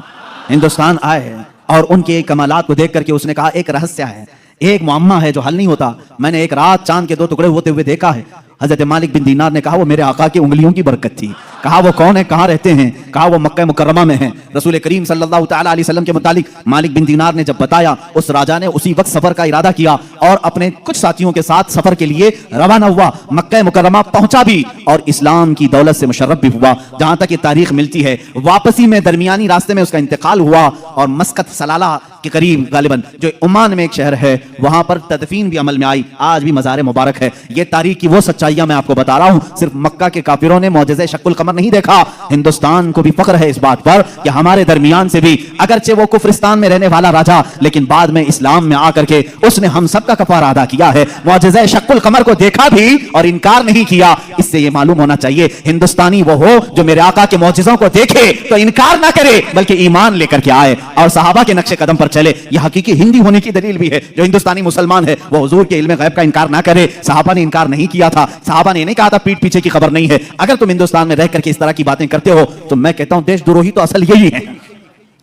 हिंदुस्तान आए और उनके कमालात को देख करके उसने कहा एक रहस्य है, एक मुअम्मा है जो हल नहीं होता। मैंने एक रात चांद के 2 टुकड़े होते हुए देखा है। हजरत मालिक बिन दीनार ने कहा वो मेरे आका की उंगलियों की बरकत थी। कहा वो कौन है, कहाँ रहते हैं? कहा वो मक्का मुकर्रमा में है। रसूल करीम सल्लल्लाहु अलैहि वसल्लम के मुतालिक मालिक बिन दीनार ने जब बताया, उस राजा ने उसी वक्त सफर का इरादा किया और अपने कुछ साथियों के साथ सफर के लिए रवाना हुआ। मक्का मुकर्रमा पहुंचा भी और इस्लाम की दौलत से मुशर्रफ भी हुआ। जहां तक ये तारीख मिलती है, वापसी में दरमियानी रास्ते में उसका इंतकाल हुआ और मस्कत सलाला के करीब गालिबन जो ओमान में एक शहर है, वहां पर तदफीन भी अमल में आई। आज भी मज़ार मुबारक है। ये तारीख की वो सच्चाइयां मैं आपको बता रहा हूं। सिर्फ मक्का के काफिरों ने मौजज़े शक्कुल कमर नहीं देखा, हिंदुस्तान को भी फख्र है इस बात पर कि हमारे दरमियान से भी, अगरचे वो कुफरिस्तान में रहने वाला राजा, लेकिन बाद में इस्लाम में आकर के उसने हम सब का कफारा अदा किया है। मौजज़े शक्कुल कमर को देखा भी और इनकार नहीं किया। इससे ये मालूम होना चाहिए हिंदुस्तानी वो हो जो मेरे आका के मौजज़ों को देखे तो इनकार ना करे बल्कि ईमान लेकर के आए और सहाबा के नक्शे कदम पर चले। यह हकीकी हिंदी होने की दलील भी है। जो हिंदुस्तानी मुसलमान है वो हुजूर के इल्म गैब का इनकार ना करे। सहाबा ने इनकार नहीं किया था। सहाबा ने नहीं कहा था पीठ पीछे की खबर नहीं है। अगर तुम हिंदुस्तान में रह करके इस तरह की बातें करते हो तो मैं कहता हूं देशद्रोही तो असल यही है।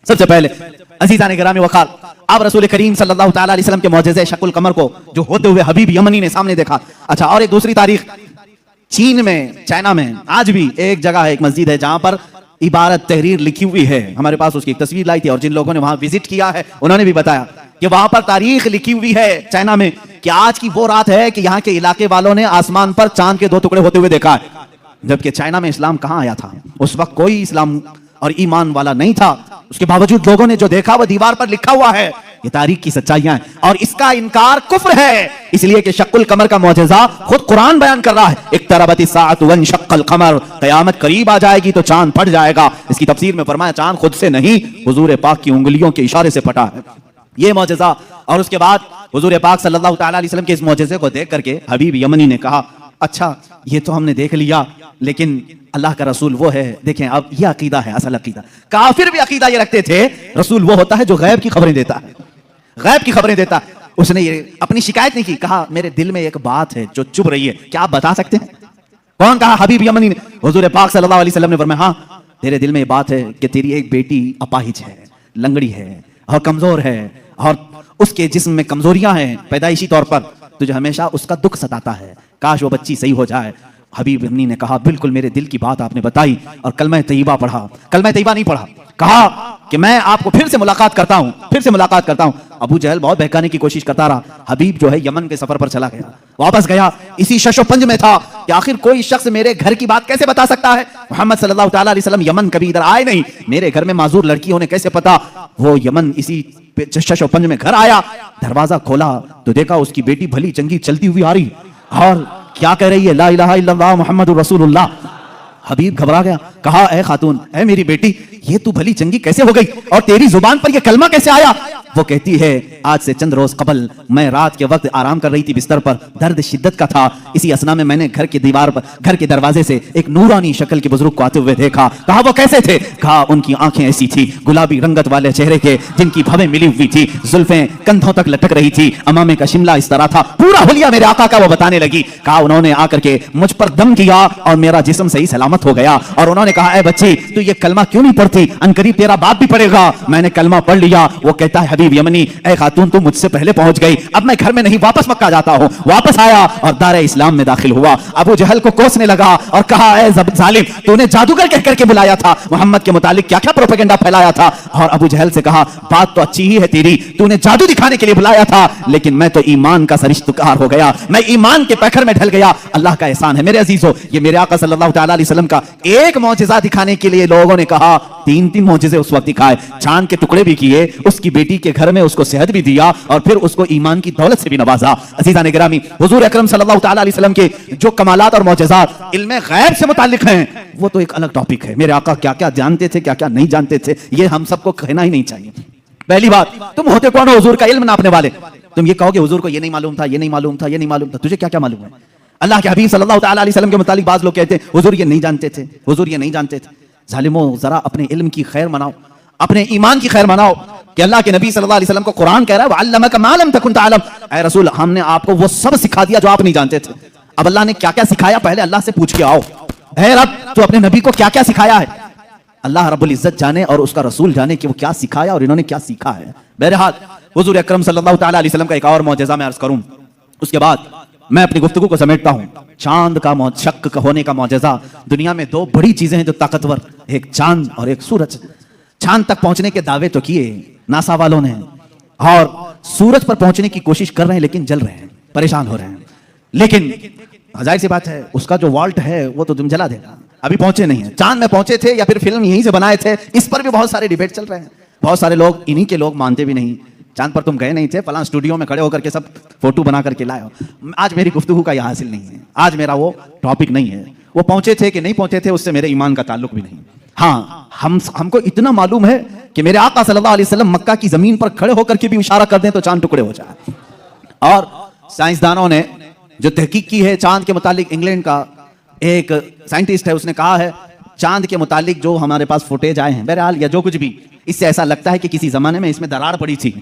सबसे पहले अज़ीज़ान गिरामी वक़ार, आप रसूल करीम सल्लल्लाहु अलैहि वसल्लम के मौजज़े शक्कुल कमर को जो होते हुए हबीब यमनी ने सामने देखा। अच्छा, और एक दूसरी तारीख, चीन में, चाइना में आज भी एक जगह है, एक मस्जिद है जहां पर इबारत तहरीर लिखी हुई है। हमारे पास उसकी एक तस्वीर लाई थी और जिन लोगों ने वहां विजिट किया है उन्होंने भी बताया कि वहां पर तारीख लिखी हुई है चाइना में कि आज की वो रात है कि यहाँ के इलाके वालों ने आसमान पर चांद के 2 टुकड़े होते हुए देखा है। जबकि चाइना में इस्लाम कहां आया था? उस वक्त कोई इस्लाम और ईमान वाला नहीं था। उसके बावजूद लोगों ने जो देखा वो दीवार पर लिखा हुआ है। ये तारीख की सच्चाइयां हैं और इसका इनकार कुफ्र है। इसलिए कि शक्कुल कमर का मौजज़ा खुद कुरान बयान कर रहा है। इक़्तरबति साअतु वंशक़्क़ल क़मर, क़यामत करीब आ जाएगी तो चांद फट जाएगा। इसकी तफसीर में फरमाया चांद खुद से नहीं, हुजूर पाक की उंगलियों के इशारे से फटा है। ये मौजज़ा। और उसके बाद हुजूर पाक सल्लल्लाहु अलैहि वसल्लम के इस मौजज़े को देख करके हबीब यमनी ने कहा अच्छा ये तो हमने देख लिया, लेकिन अल्लाह का रसूल वो है। देखें अब ये अकीदा है, असल अकीदा। काफिर भी अकीदा ये रखते थे रसूल वो होता है जो गैब की खबरें देता है, गैब की खबरें देता है। उसने ये अपनी शिकायत नहीं की, कहा मेरे दिल में एक बात है जो चुभ रही है, क्या आप बता सकते हैं? कौन कहा? हबीब यमनी ने। हुजूर पाक सल्लल्लाहु अलैहि वसल्लम ने फरमाया, हाँ तेरे दिल में ये बात है कि तेरी एक बेटी अपाहिज है, लंगड़ी है और कमजोर है, और उसके जिस्म में कमजोरियां हैं पैदाइशी तौर पर, तुझे हमेशा उसका दुख सताता है, काश वो बच्ची सही हो जाए। हबीब यमनी ने कहा बिल्कुल मेरे दिल की बात आपने बताई, और कलमा तैयबा पढ़ा। कलमा तैयबा नहीं पढ़ा, कहा कि मैं आपको फिर से मुलाकात करता हूं, फिर से मुलाकात करता हूं। अबू जहल बहुत बहकाने की कोशिश करता रहा। हबीब जो है यमन के सफर पर चला गया, वापस गया, इसी शशोपंज में था कि आखिर कोई शख्स मेरे घर की बात कैसे बता सकता है। मोहम्मद सल्लल्लाहु अलैहि वसल्लम यमन कभी इधर आए नहीं, मेरे घर में माजूर लड़की होने कैसे पता। वो यमन इसी शशोपंज में घर आया, दरवाजा खोला तो देखा उसकी बेटी भली चंगी चलती हुई आ रही, और क्या कह रही है, ला इलाहा इल्लल्लाह मुहम्मदुर रसूलुल्लाह। हबीब घबरा गया, कहा ऐ खातून, ऐ मेरी बेटी, ये तू भली चंगी कैसे हो गई और तेरी जुबान पर ये कलमा कैसे आया? वो कहती है आज से चंद रोज कबल मैं रात के वक्त आराम कर रही थी बिस्तर पर, दर्द शिद्दत का था, इसी असना में मैंने घर की दीवार पर, घर के दरवाजे से एक नूरानी शक्ल के बुजुर्ग को आते हुए देखा। कहा वो कैसे थे? कहा उनकी आंखें ऐसी थी गुलाबी रंगत वाले चेहरे के, जिनकी भवें मिली हुई थी, जुल्फें कंधों तक लटक रही थी, अमामे का शिमला इस तरह था, पूरा हुलिया मेरे आका का वो बताने लगी। कहा उन्होंने आकर के मुझ पर दम किया और मेरा जिस्म सही सलामत हो गया, और उन्होंने कहा ऐ बच्ची तू ये कलमा क्यों नहीं पढ़ती, अनकरीब तेरा बाप भी पढ़ेगा। मैंने कलमा पढ़ लिया। वो कहता है हबीब यमनी, ऐ खातून तू मुझसे पहले पहुंच गई, अब मैं घर में नहीं वापस मक्का जाता हूं। वापस आया और दारे इस्लाम में दाखिल हुआ। अबू जहल को कोसने लगा और कहा ऐ जालिम, तूने जादूगर कह करके बुलाया था, मोहम्मद के मुतालिक क्या क्या प्रोपेगेंडा फैलाया था। और अबू जहल से कहा बात तो अच्छी ही है तेरी, तूने जादू दिखाने के लिए बुलाया था, लेकिन मैं तो ईमान का सरिश्तकार हो गया, मैं ईमान के पैखर में ढल गया। अल्लाह का एहसान है मेरे अजीजों, ये मेरे आका सल्लल्लाहु अलैहि वसल्लम का एक मौजिजा दिखाने के लिए लोगों ने कहा 3-3 मौजिजे उस वक्त दिखाए, चांद के टुकड़े भी किए, उसकी बेटी के घर में उसको सेहत भी दिया, और फिर उसको ईमान की दौलत से भी नवाजा। अजीज़ान गिरामी, हुजूर अकरम सल्लल्लाहु अलैहि वसल्लम के जो कमालात और मौजिज़ात इल्म गैब से मुताल्लिक हैं, वो तो एक अलग टॉपिक है। मेरे आका क्या क्या जानते थे, क्या क्या नहीं जानते थे, ये हम सबको कहना ही नहीं चाहिए। पहली बात, तुम होते कौन हो हुजूर का इल्म नापने वाले? तुम ये कहोगे हुजूर को ये नहीं मालूम था, ये नहीं मालूम था, ये नहीं मालूम था, तुझे क्या क्या मालूम है? अल्लाह के हबीब सल्लल्लाहु अलैहि वसल्लम के मुतालिक बाज लोग कहते हैं हुजूर ये नहीं जानते थे, हुजूर ये नहीं जानते थे। जालिमों जरा अपने इल्म की खैर मनाओ, अपने ईमान की खैर मनाओ कि अल्लाह के नबी सल्लल्लाहु अलैहि वसल्लम को कुरान कह रहा है वअल्लमका मा लम तकुन तअलम, ऐ रसूल हमने आपको वो सब सिखा दिया जो आप नहीं जानते थे। अब अल्लाह ने क्या क्या सिखाया पहले अल्लाह से पूछ के आओ, ऐ रब तू अपने नबी को क्या क्या सिखाया है? अल्लाह रब्बुल इज्जत जाने और उसका रसूल जाने कि वो क्या सिखाया और इन्होंने क्या सीखा है। बहरहाल हुजूर अकरम सल्लल्लाहु अलैहि वसल्लम का एक और मौजज़ा मैं अर्ज करूं, उसके बाद मैं अपनी गुफ्तगू को समेटता हूं। चांद का शक होने का मौजज़ा। दुनिया में दो बड़ी चीजें हैं जो ताकतवर, एक चांद और एक सूरज। चांद तक पहुंचने के दावे तो किए नासा वालों ने, और सूरज पर पहुंचने की कोशिश कर रहे हैं, लेकिन जल रहे हैं, परेशान हो रहे हैं। लेकिन जाहिर सी बात है उसका जो वॉल्ट है वो तो तुम जला देगा। अभी पहुंचे नहीं है, चांद में पहुंचे थे या फिर फिल्म यहीं से बनाए थे, इस पर भी बहुत सारे डिबेट चल रहे हैं। बहुत सारे लोग, इन्हीं के लोग मानते भी नहीं, चांद पर तुम गए नहीं थे, फलां स्टूडियो में खड़े होकर के सब फोटो बना करके लाए हो। आज मेरी गुफ्तगू का यह हासिल नहीं है, आज मेरा वो टॉपिक नहीं है। वो पहुंचे थे कि नहीं पहुंचे थे उससे मेरे ईमान का ताल्लुक भी नहीं। हाँ, हमको इतना मालूम है कि मेरे आका सल्लल्लाहु अलैहि वसल्लम मक्का की जमीन पर खड़े होकर के भी इशारा कर दें तो चांद टुकड़े हो जाए। और साइंसदानों ने जो तहकीक की है चांद के मुतालिक, इंग्लैंड का एक साइंटिस्ट है, उसने कहा है चांद के मुतालिक जो हमारे पास फुटेज आए हैं, बहरहाल या जो कुछ भी, इससे ऐसा लगता है कि किसी जमाने में इसमें दरार पड़ी थी,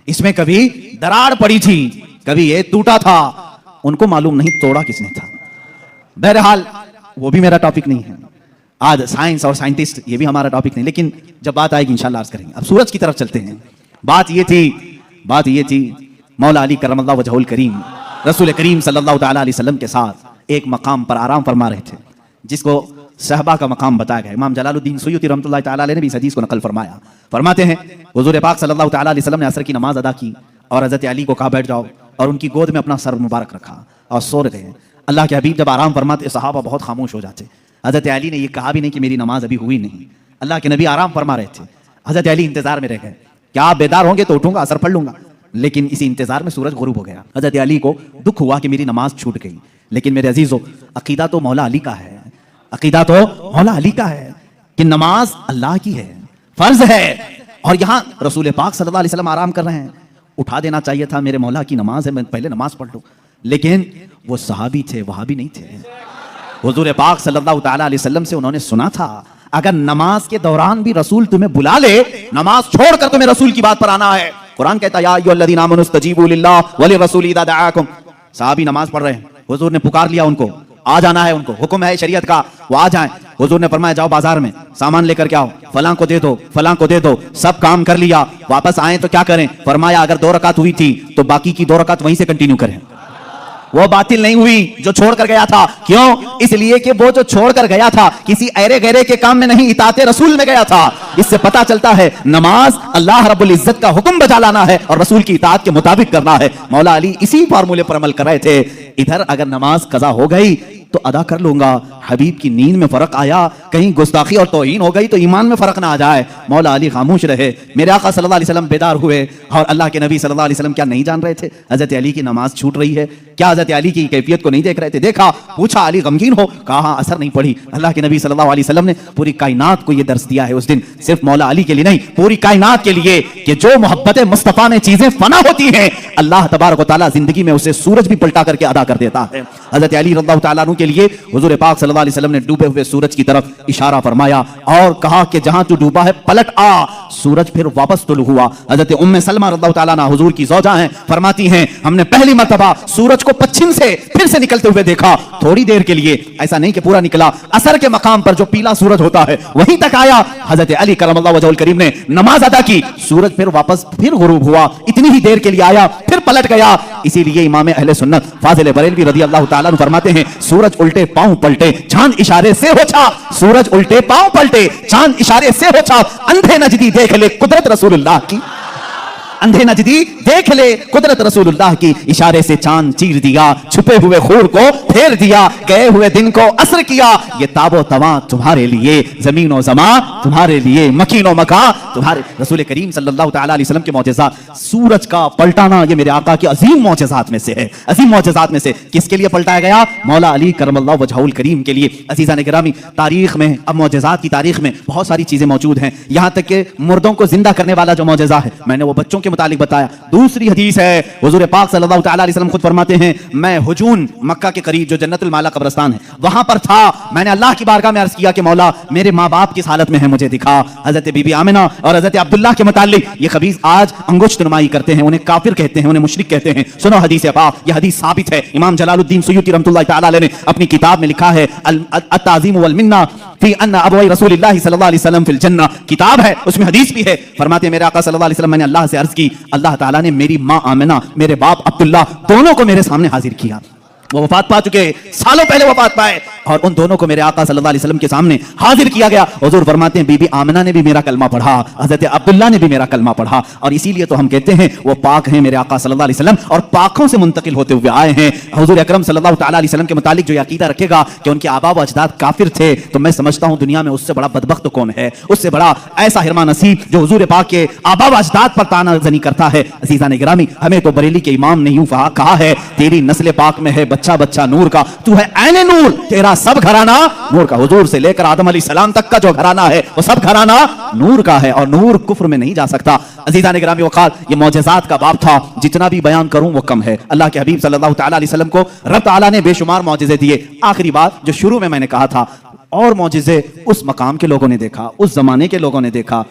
इसमें कभी दरार पड़ी थी, कभी ये टूटा था, उनको मालूम नहीं तोड़ा किसने था। बहरहाल वो भी मेरा टॉपिक नहीं है आज, साइंस और साइंटिस्ट ये भी हमारा टॉपिक नहीं, लेकिन जब बात आएगी इंशाल्लाह अर्ज करेंगे। अब सूरज की तरफ चलते हैं। बात ये थी मौला अली करमल्लाहु वजहुल करीम रसूल करीम सल्लल्लाहु अलैहि वसल्लम के साथ एक मकाम पर आराम फरमा रहे थे, जिसको सहबा का मकाम बताया गया। इमाम जलालुद्दीन सुयूती रहमतुल्लाहि तआला अलैहि ने भी इस हदीस को नकल फरमाया। फरमाते हैं हुजूर पाक सल्लल्लाहु अलैहि वसल्लम ने असर की नमाज अदा की और हज़रत अली को कहा बैठ जाओ, और उनकी गोद में अपना सर मुबारक रखा और सो रहे थे। अल्लाह के हबीब जब आराम फरमाते सहाबा बहुत खामोश हो जाते। हज़रत अली ने यह कहा भी नहीं कि मेरी नमाज अभी हुई नहीं, अल्लाह के नबी आराम फरमा रहे थे। हज़रत अली इंतजार में रह गए, क्या आप बेदार होंगे तो उठूंगा, असर पढ़ लूंगा। लेकिन इसी इंतजार में सूरज गुरूब हो गया। हज़रत अली को दुख हुआ कि मेरी नमाज छूट गई। लेकिन मेरे अजीजों, अकीदा तो मौला अली का है, अकीदा तो मौला अली का है कि नमाज अल्लाह की है, फर्ज है। और यहां रसूल पाक सल्लल्लाहु अलैहि वसल्लम आराम कर रहे हैं, उठा देना चाहिए था, मेरे मौला की नमाज है, मैं पहले नमाज पढ़ लूं। लेकिन वो सहाबी थे, वहाबी नहीं थे। हुजूर पाक सल्लल्लाहु तआला अलैहि वसल्लम से उन्होंने सुना था, अगर नमाज के दौरान भी रसूल तुम्हें बुला ले, नमाज छोड़कर तुम्हें रसूल की बात पर आना है। कुरान कहता है या अय्युहल्लज़ीना आमनू इस्तजीबू लिल्लाह व लिर्रसूली इज़ा दआकुम। सहाबी नमाज पढ़ रहे हैं, हुजूर ने पुकार लिया उनको, आ जाना है, उनको हुक्म है शरीयत का, वो आ जाएं। हुजूर ने फरमाया जाओ बाजार में सामान लेकर के आओ, फलां को दे दो, फलां को दे दो। सब काम कर लिया, वापस आए तो क्या करें? फरमाया अगर 2 रकात हुई थी तो बाकी की 2 रकात वहीं से कंटिन्यू करें। वो बातिल नहीं हुई जो छोड़कर गया था। क्यों? इसलिए कि वो जो छोड़कर गया था किसी ऐरे गैरे के काम में नहीं, इताते रसूल में गया था। इससे पता चलता है नमाज अल्लाह रब्बुल इज्जत का हुक्म बजा लाना है और रसूल की इताअत के मुताबिक करना है। मौला अली इसी फार्मूले पर अमल कर रहे थे। इधर अगर नमाज कज़ा हो गई तो अदा कर लूंगा, हबीब की नींद में फर्क आया, कहीं गुस्ताखी और तौहीन हो गई तो ईमान में फर्क ना आ जाए। मौला अली खामोश रहे। मेरे आका सल्लल्लाहु अलैहि वसल्लम बेदार हुए और अल्लाह के नबी सल्लल्लाहु अलैहि वसल्लम क्या नहीं जान रहे थे हजरत अली की नमाज छूट रही है? क्या हजरत अली की कैफियत को नहीं देख रहे थे? देखा, पूछा अली गमगीन हो, कहा असर नहीं पड़ी। अल्लाह के नबी सल्लल्लाहु अलैहि वसल्लम ने पूरी कायनात को यह दर्स दिया है उस दिन, सिर्फ मौला अली के लिए नहीं, पूरी कायनात के लिए, कि जो मोहब्बत मुस्तफा में चीजें फना होती हैं, अल्लाह तबारक व तआला जिंदगी में उसे सूरज भी पलटा करके अदा कर देता है। हजरत अली रज़ियल्लाहु तआला अन्हु के लिए हुजूर पाक सल्लल्लाहु अलैहि वसल्लम ने डूबे हुए सूरज की तरफ इशारा फरमाया और कहा कि जहां तू डूबा है पलट आ। सूरज फिर वापस तुलू हुआ। हजरत उम्मे सलमा रज़ियल्लाहु तआला अन्हा हुजूर की ज़ौजा हैं, फरमाती हैं हमने पहली मर्तबा सूरज को पश्चिम से फिर से निकलते हुए देखा, थोड़ी देर के लिए, ऐसा नहीं कि पूरा निकला, असर के मकाम पर जो पीला सूरज होता है वहीं तक आया। हजरत अली करमल्लाहु वजहुल करीम ने नमाज अदा की, सूरज फिर वापस फिर गुरूब हुआ, इतनी ही देर के लिए आया, फिर पलट गया। इसीलिए इमाम अहले सुन्नत फाजिल बरेलवी रज़ियल्लाहु तआला अन्हु फरमाते हैं सूरज उल्टे पांव पलटे चांद इशारे से हो छा, सूरज उल्टे पांव पलटे चांद इशारे से हो छा। अंधे नजदी देख ले कुदरत रसूलुल्लाह की, अंधे नजदी देख ले कुदरत रसूलुल्लाह की, इशारे से चांद चीर दिया, छुपे हुए खूर को फेर दिया, गए हुए दिन को असर किया। ये ताबो तवा तुम्हारे लिए, जमीन और जमा तुम्हारे लिए, मकीनो मका तुम्हारे। रसूल करीम सल्लल्लाहु तआला अलैहि वसल्लम के मौजज़ात, सूरज का पलटाना ये मेरे आका के अजीम मौजज़ात में से है, अजीम मौजज़ात में से। किसके लिए पलटाया गया? मौला अली करमल्लाहु वजहुल करीम के लिए। अज़ीज़ान गिरामी, तारीख में, अब मौजज़ात की तारीख में बहुत सारी चीजें मौजूद हैं, यहां तक कि मुर्दों को जिंदा करने वाला जो मौजज़ा है, मैंने वो बच्चों के मुतालिक बताया। दूसरी हदीस है, हुजूर पाक सल्लल्लाहु तआला अलैहि वसल्लम खुद फरमाते हैं मैं हुजून मक्का के करीब जो जन्नतुल माला कब्रिस्तान है वहां पर था, मैंने अल्लाह की बारगाह में अर्ज किया कि मौला मेरे माँ बाप किस हालत में है मुझे दिखा। हजरत बीबी आमिना और हजरत अब्दुल्लाह के मुतालिक ये खबीस आज अंगुश्त नुमाई करते हैं, उन्हें काफिर कहते हैं, उन्हें मुशरिक कहते हैं। सुनो हदीस पाक, ये हदीस साबित है। इमाम जलालुद्दीन सुयूती रहमतुल्लाह तआला अलैह ने अपनी किताब में लिखा है अत-ताज़ीम वल मिन्ना फी अन्ना अबवाई रसूलिल्लाह सल्लल्लाहु अलैहि वसल्लम फिल जन्नह, किताब है उसमें हदीस भी है। फरमाते हैं मेरे आका सल्लल्लाहु अलैहि वसल्लम, मैंने अल्लाह से अर्ज की, अल्लाह ताला ने मेरी माँ आमिना, मेरे बाप अब्दुल्ला दोनों को मेरे सामने हाजिर किया। वो वफात पा चुके, सालों पहले वफात पाए, और उन दोनों को मेरे आका सल्लल्लाहु अलैहि वसल्लम के सामने हाजिर किया गया। हुजूर फरमाते हैं बीबी आमिना ने भी मेरा कलमा पढ़ा, हजरत अब्दुल्ला ने भी मेरा कलमा पढ़ा, और इसीलिए तो हम कहते हैं वो पाक हैं मेरे आका सल्लल्लाहु अलैहि वसल्लम, और पाकों से मुंतकिल होते हुए आए हैं। हुजूर अकरम सल्लल्लाहु तआला अलैहि वसल्लम के मुतालिक जो अकीदा रखेगा कि उनके आबा व अजदाद काफिर थे, तो मैं समझता हूं दुनिया में उससे बड़ा बदबख्त कौन है, उससे बड़ा ऐसा हिरमा नसीब जो हुजूर पाक के आबा व अजदाद पर तानाज़नी करता है। अज़ीज़ान गिरामी, हमें तो बरेली के इमाम ने यूं कहा है, तेरी नस्ल पाक में है बच्चा बच्चा नूर का, तू है ऐने नूर, तेरा सब घराना नूर का। हुजूर से लेकर आदम अलैहिस्सलाम तक का जो घराना है वो सब घराना नूर का है, और नूर कुफ्र में नहीं जा सकता। अज़ीज़ान गिरामी वक़ाल, ये मौजज़ात का बाब था, जितना भी बयान करूं वो कम है। अल्लाह के हबीब सल्लल्लाहु तआला अलैहि वसल्लम को रब तआला ने बेशुमार मौजज़े दिए। आखिरी बात जो शुरू में मैंने कहा था, और मौजज़े उस मकाम के लोगों ने देखा, उस जमाने के लोगों ने देखा।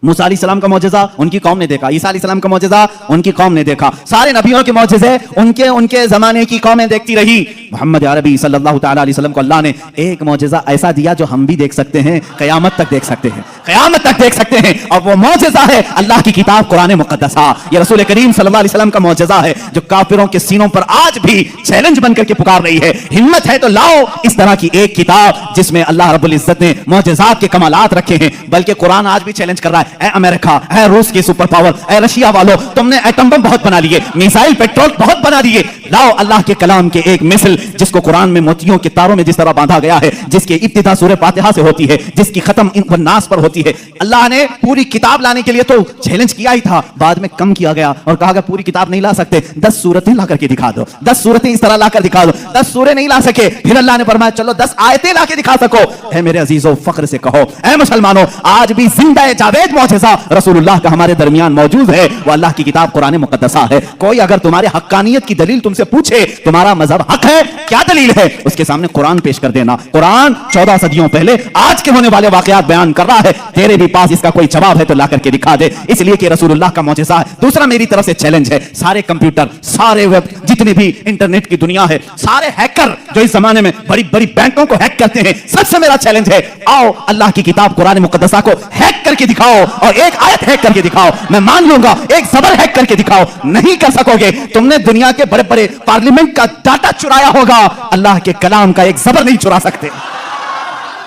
मूसा अलैहिस्सलाम का मौजज़ा उनकी कौम ने देखा, ईसा अलैहिस्सलाम का मौजज़ा उनकी कौम ने देखा, सारे नबियों के मौजज़े उनके उनके जमाने की कौमें देखती रही। मोहम्मद अरबी सल्लल्लाहु तआला अलैहि वसल्लम को अल्लाह ने एक मौजज़ा ऐसा दिया जो हम भी देख सकते हैं, क़यामत तक देख सकते हैं, क़यामत तक देख सकते हैं, और वो मौजज़ा है अल्लाह की किताब कुरान मुक़द्दसा। ये रसूल करीम सल्लल्लाहु अलैहि वसल्लम का मौजज़ा है जो काफिरों के सीनों पर आज भी चैलेंज बनकर के पुकार रही है। हिम्मत है तो लाओ इस तरह की एक किताब जिसमें अल्लाह रब्बुल इज्जत ने मौजज़ात के कमालात रखे हैं। बल्कि कुरान आज भी चैलेंज कर रहा है, ए अमेरिका, ए रूस की सुपर पावर, ए रशिया वालों, तुमने एटम बम बहुत बना लिए, मिसाइल पेट्रोल बहुत बना दिए, लाओ अल्लाह के कलाम के एक मिसल जिसको कुरान में मोतियों के तारों में जिस तरह बांधा गया है, जिसकी इब्तिदा सूरह फातिहा से होती है, जिसकी खत्म नास पर होती है। अल्लाह ने पूरी किताब लाने के लिए तो चैलेंज किया ही था, बाद में कम किया गया और कहा गया पूरी किताब नहीं ला सकते, 10 सूरतें ला करके दिखा दो, 10 सूरतें इस तरह ला कर दिखा दो। 10 सूरतें नहीं ला सके, फिर अल्लाह ने फरमाया चलो 10 आयतें ला के दिखा सको। है मेरे अजीजों, फख्र से कहो, ऐ मुसलमानों, आज भी जिंदा जावेद मौजज़ा रसूलुल्लाह का हमारे दरमियान मौजूद है, वो अल्लाह की किताब कुरान मुकद्दसा है। कोई अगर तुम्हारे हक्कानियत की दलील तुमसे पूछे, तुम्हारा मजहब हक है, क्या दलील है, उसके सामने कुरान पेश कर देना। कुरान 14 सदियों पहले आज के होने वाले वाकयात बयान कर रहा है। तेरे भी पास इसका कोई जवाब है तो ला करके दिखा दे, इसलिए कि रसूलुल्लाह का मौजज़ा है। दूसरा मेरी तरफ से चैलेंज है, सारे कंप्यूटर, सारे वेब, जितने भी इंटरनेट की दुनिया है, सारे हैकर जो इस जमाने में बड़ी बड़ी बैंकों को हैक करते हैं, सबसे मेरा चैलेंज है, आओ अल्लाह की किताब कुरान मुकद्दसा को हैक करके दिखाओ और एक आयत हैक करके दिखाओ। मैं मान लूंगा एक ज़बर हैक करके दिखाओ। नहीं कर सकोगे, तुमने दुनिया के बड़े बड़े पार्लियामेंट का डाटा चुराया होगा, अल्लाह के कलाम का एक ज़बर नहीं चुरा सकते।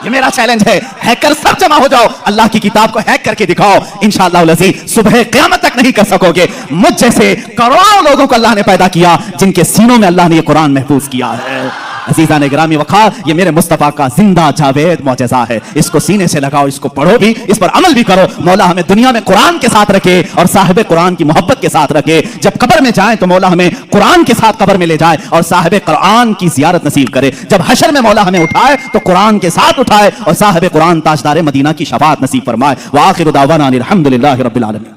ये मेरा चैलेंज है, हैकर सब जमा हो जाओ, अल्लाह की किताब को हैक करके दिखाओ। इंशाअल्लाह अज़ीज़ सुबह क़यामत तक नहीं कर सकोगे। मुझ जैसे करोड़ों लोगों को अल्लाह ने पैदा किया, जिनके सीनों में अल्लाह ने ये कुरान महफूज किया है। अज़ीज़ा ने गिरामी वक़ार, ये मेरे मुस्तफ़ा का जिंदा जावेद मौजज़ा है। इसको सीने से लगाओ, इसको पढ़ो भी, इस पर अमल भी करो। मौला हमें दुनिया में कुरान के साथ रखे और साहिब कुरान की मोहब्बत के साथ रखे। जब कब्र में जाए तो मौला हमें कुरान के साथ कब्र में ले जाए और साहिब कुरान की ज़ियारत नसीब करे। जब हशर में मौला हमें उठाए तो कुरान के साथ उठाए और साहिब कुरान ताजदार मदीना की शफाअत नसीब फरमाए। व आखिरु दावाना अनिल हम्दुलिल्लाहि रब्बिल आलमीन।